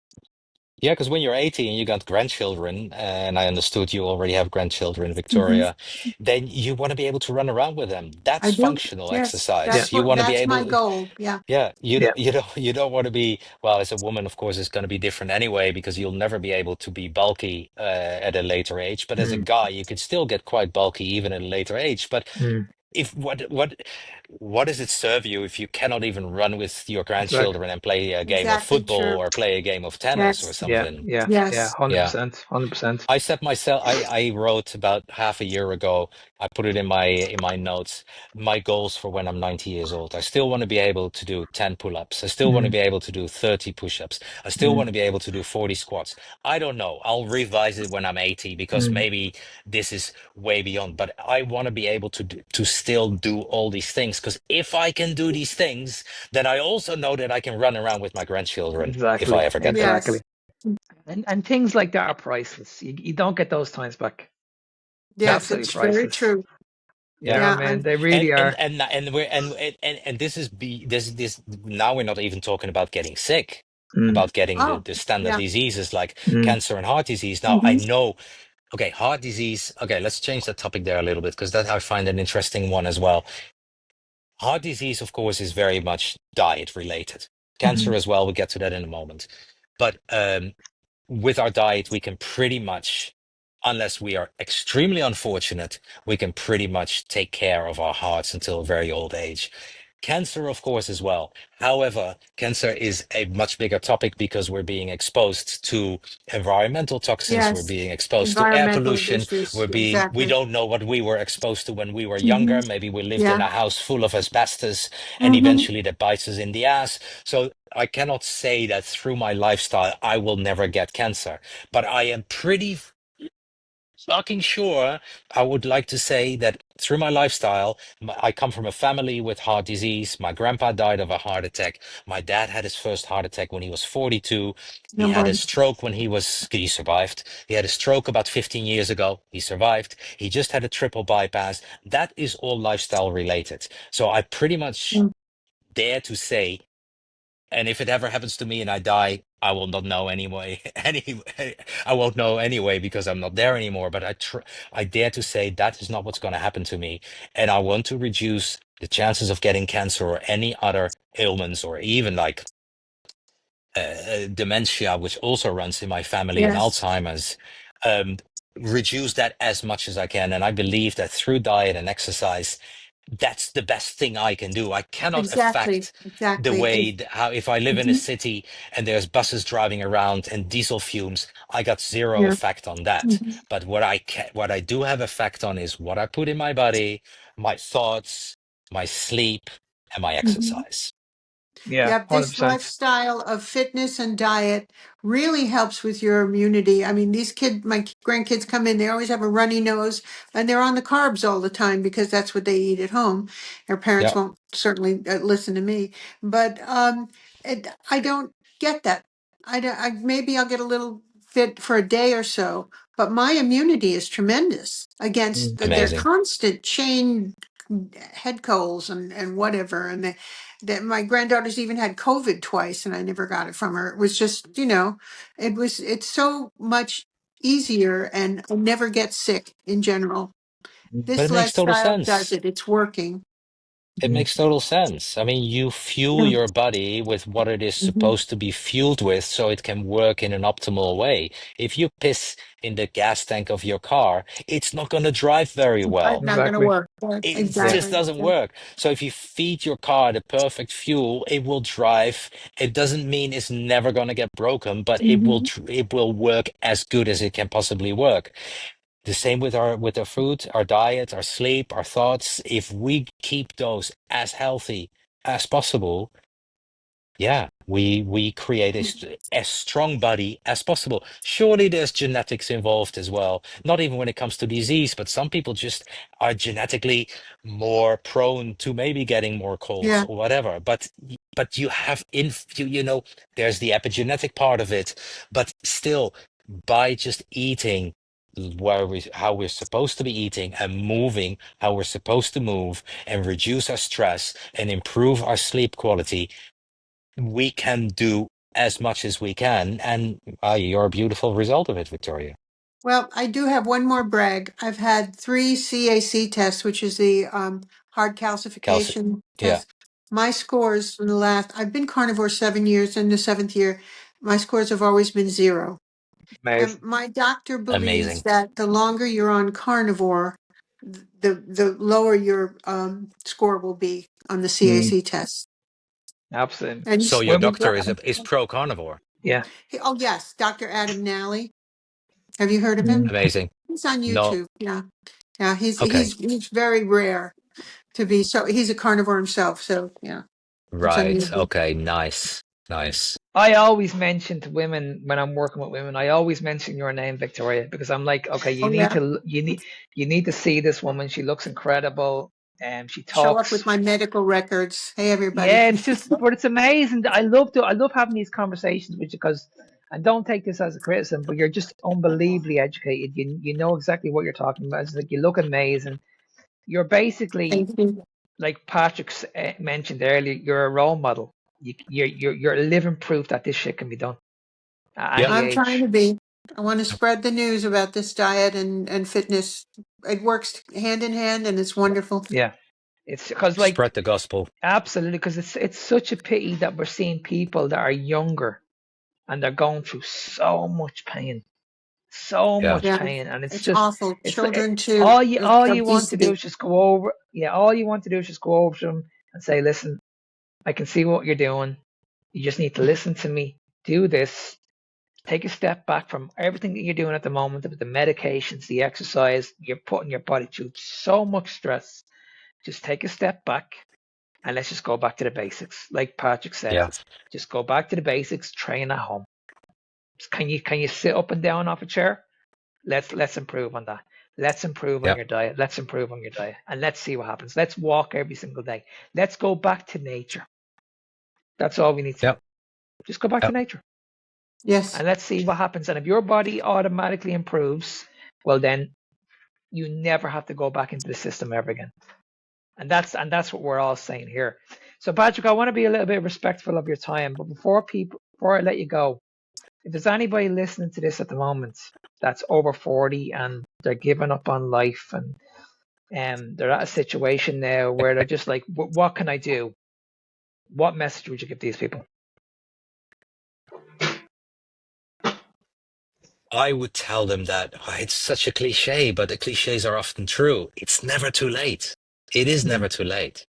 Yeah, because when you're 80 and you got grandchildren, and I understood you already have grandchildren, Hmm. Victoria, then you want to be able to run around with them. That's I do. functional Yes, Yeah, exercise. You want to be that's my able, goal. Yeah. yeah, yeah, you don't want to be, well, as a woman, of course, it's going to be different anyway, because you'll never be able to be bulky at a later age. But as a mm, guy, you can still get quite bulky even at a later age. But mm, if what does it serve you if you cannot even run with your exactly. grandchildren and play a game of Exactly football true. or play a game of tennis or Yes. Yeah, something? yeah, yeah, Yes. 100%, 100%. I set myself, I wrote about half a year ago, I put it in my notes, my goals for when I'm 90 years old. I still want to be able to do 10 pull-ups. I still want to Mm, be able to do 30 push-ups. I still mm, want to be able to do 40 squats. I don't know. I'll revise it when I'm 80 because mm, maybe this is way beyond, but I want to be able to still do all these things, because if I can do these things, then I also know that I can run around with my grandchildren if I exactly, ever get there. exactly. Yes. And things like that are priceless. You don't get those times back. Yes, Absolutely it's very priceless. true. You Yeah. know, Yeah. man, they really are. And this is this now we're not even talking about getting sick, Mm, about getting Oh, the standard yeah. diseases like mm, cancer and heart disease. Now I Hmm. know, okay, heart disease. Okay, let's change the topic there a little bit, because that I find an interesting one as well. Heart disease, of course, is very much diet related. Cancer mhm, as well. We'll get to that in a moment. But with our diet, we can pretty much, unless we are extremely unfortunate, we can pretty much take care of our hearts until a very old age. Cancer, of course, as well. However, cancer is a much bigger topic because we're being exposed to environmental toxins, we're Yes. being exposed to air Environmental pollution, issues. we Exactly. don't know what we were exposed to when we were Hmm. younger. Maybe we lived in Yeah. a house full of asbestos and Hmm. eventually that bites us in the ass. So I cannot say that through my lifestyle I will never get cancer, but I am pretty fucking sure. I would like to say that through my lifestyle, I come from a family with heart disease. My grandpa died of a heart attack. My dad had his first heart attack when he was 42. He No had a more. stroke when he survived. He had a stroke about 15 years ago. He survived. He just had a triple bypass. That is all lifestyle related. So I pretty much dare to say, and if it ever happens to me and I die, I will not know anyway. I won't know anyway because I'm not there anymore. But I dare to say that is not what's going to happen to me, and I want to reduce the chances of getting cancer or any other ailments, or even like dementia, which also runs in my family, and Yes. Alzheimer's. Um, Reduce that as much as I can, and I believe that through diet and exercise, that's the best thing I can do. I cannot Exactly. affect the Exactly. way how if I live in a Mhm. city and there's buses driving around and diesel fumes, I got zero Yeah. effect on that. Mhm. But what I do have effect on is what I put in my body, my thoughts, my sleep, and my Mhm. exercise. yeah, Yep, this 100%. lifestyle of fitness and diet really helps with your immunity. I mean, my grandkids come in, they always have a runny nose and they're on the carbs all the time because that's what they eat at home. Their parents Yeah. won't certainly listen to me, but I don't get that. Maybe I'll get a little fit for a day or so, but my immunity is tremendous against Mm, their Amazing. constant chain head colds and whatever. And that my granddaughter's even had COVID twice and I never got it from her. It was just, it's so much easier and I never get sick in general. mm, But This it makes total lifestyle does sense. it. It's working. It mm, makes total sense. I mean, you fuel Yeah. your body with what it is Mhm. supposed to be fueled with so it can work in an optimal way. If you piss in the gas tank of your car, it's not going to drive very It's well. not going to exactly. work. Yeah, It Yeah. just exactly. doesn't Yeah. work. So if you feed your car the perfect fuel, it will drive. It doesn't mean it's never going to get broken, but Mhm. it will work as good as it can possibly work. The same with our food, our diet, our sleep, our thoughts. If we keep those as healthy as possible, Yeah, we create as strong body as possible. Surely there's genetics involved as well. Not even when it comes to disease, but some people just are genetically more prone to maybe getting more colds Yeah. or whatever. But you have there's the epigenetic part of it, but still by just eating how we're supposed to be eating and moving how we're supposed to move and reduce our stress and improve our sleep quality, we can do as much as we can, and you're a beautiful result of it, Victoria. Well, I do have one more brag. I've had 3 CAC tests, which is the heart Kelsey, calcification yeah, test. My scores in the I've been carnivore 7 years. In the 7th year, my scores have always been 0. And Amazing. my doctor believes amazing. that the longer you're on carnivore, the lower your score will be on the Mm, CAC test. absolutely. And So your Women, doctor is pro carnivore. yeah. oh yes, Dr. Adam Nally. Have you heard of him? Mm. Amazing. He's on No, YouTube. Yeah. Yeah, he's okay, he's he's very rare to be, so he's a carnivore himself. So yeah, it's right, unusual. okay, nice, nice. I always mention to women when I'm working with women, I always mention your name, Victoria, because I'm like, okay, Oh yeah. you need to see this woman. She looks incredible, and she Show up talks. with my medical records. Hey everybody. Yeah, it's just, but it's amazing. I love having these conversations with you because, and don't take this as a criticism, but you're just unbelievably educated. You know exactly what you're talking about. It's like you look amazing. You're basically, Thank you. like Patrick mentioned earlier, you're a role model. You're living proof that this shit can be done at Yeah, any I'm trying age. to be. I want to spread the news about this diet and fitness. It works hand in hand and it's wonderful. Yeah, it's because like spread the gospel. absolutely because it's such a pity that we're seeing people that are younger and they're going through so Yeah, much Yeah. pain, and it's It's just awful. it's like Children too. all you want to do Obesity. is just go over. Yeah, all you want to do is just go over to them and say, listen, I can see what you're doing. You just need to listen to me. Do this. Take a step back from everything that you're doing at the moment, the medications, the exercise. You're putting your body through so much stress. Just take a step back and let's just go back to the basics. Like Patrick said, yeah, just go back to the basics. Train at home. Can you sit up and down off a chair? Let's improve on that. Let's improve on yeah, your diet. Let's improve on your diet, and let's see what happens. Let's walk every single day. Let's go back to nature. That's all we need to yeah, do. Just go back yeah, to nature, Yes. and let's see what happens. And if your body automatically improves, well then you never have to go back into the system ever again. And that's what we're all saying here. So Patrick, I want to be a little bit respectful of your time, but before I let you go, if there's anybody listening to this at the moment that's over 40 and they're giving up on life and they're at a situation now where they're just like, what can I do? What message would you give these people? I would tell them that it's such a cliche, but the cliches are often true. It's never too late. It is Mm, never too late.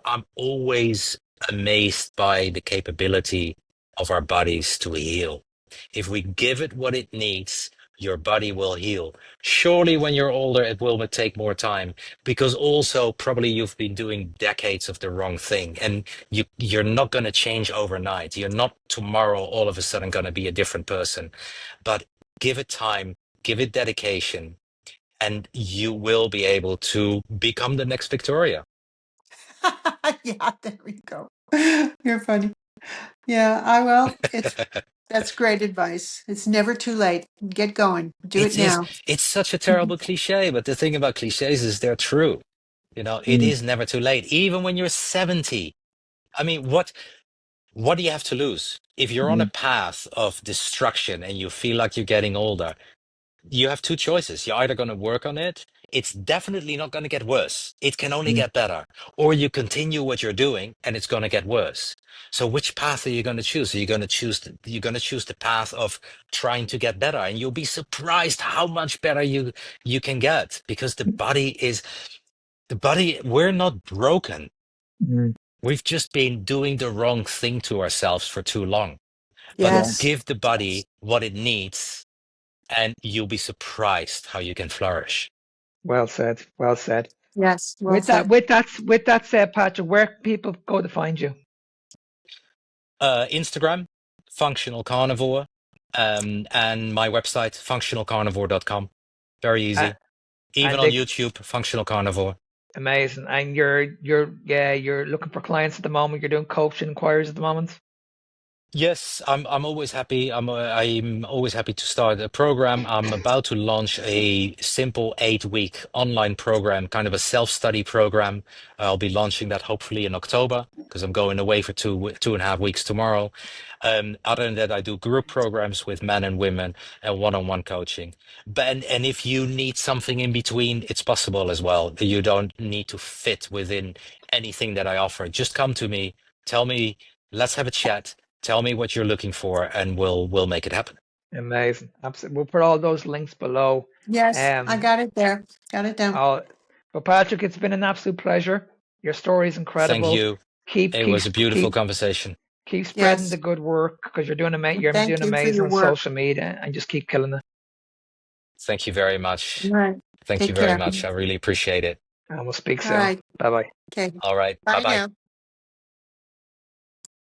I'm always amazed by the capability of our bodies to heal. If we give it what it needs, your body will heal. Surely when you're older, it will take more time because also probably you've been doing decades of the wrong thing and you're not going to change overnight. You're not tomorrow all of a sudden going to be a different person, but give it time, give it dedication, and you will be able to become the next Victoria. Yeah, there we go. You're funny. Yeah, I will. That's great advice. It's never too late. Get going. Do it It is, now. it's such a terrible cliche, but the thing about cliches is they're true. It mm, is never too late, even when you're 70. I mean, what do you have to lose? If you're on a mm, path of destruction and you feel like you're getting older, you have two choices. You're either going to work on it. It's definitely not going to get worse. It can only mm, get better. Or you continue what you're doing and it's going to get worse. So which path are you going to choose? Are you going to you're going to choose the path of trying to get better, and you'll be surprised how much better you can get, because the body, we're not broken. mm. We've just been doing the wrong thing to ourselves for too long. But Yeah, Yes. give the body what it needs and you'll be surprised how you can flourish. well said. Well said. Yes. Well said. With that said, Patrick, where can people go to find you? Instagram, Functional Carnivore, and my website, functionalcarnivore.com. Very Uh, easy. Even and on they, YouTube, Functional Carnivore. amazing. And you're looking for clients at the moment. You're doing coaching inquiries at the moment. Yes, I'm always happy. I'm always happy to start a program. I'm about to launch a simple 8-week online program, kind of a self-study program. I'll be launching that hopefully in October because I'm going away for 2.5 weeks tomorrow. Other than that, I do group programs with men and women and one-on-one coaching. But and if you need something in between, it's possible as well. You don't need to fit within anything that I offer. Just come to me, tell me, let's have a chat. Tell me what you're looking for, and we'll make it happen. Amazing. Absolutely. We'll put all those links below. Yes, I Um, got it there. Got it down. I'll, but Patrick, it's been an absolute pleasure. Your story is Thank incredible. you. Keep It keep was a beautiful keep conversation. keep spreading the Yes. good work because you're Thank doing you for amazing your on work. social media and just keep killing it. Thank you very All much. right. Thank you Take very care. much. I really appreciate it. And we'll speak All soon. right. Bye bye. Okay. All right. Bye Bye bye. now.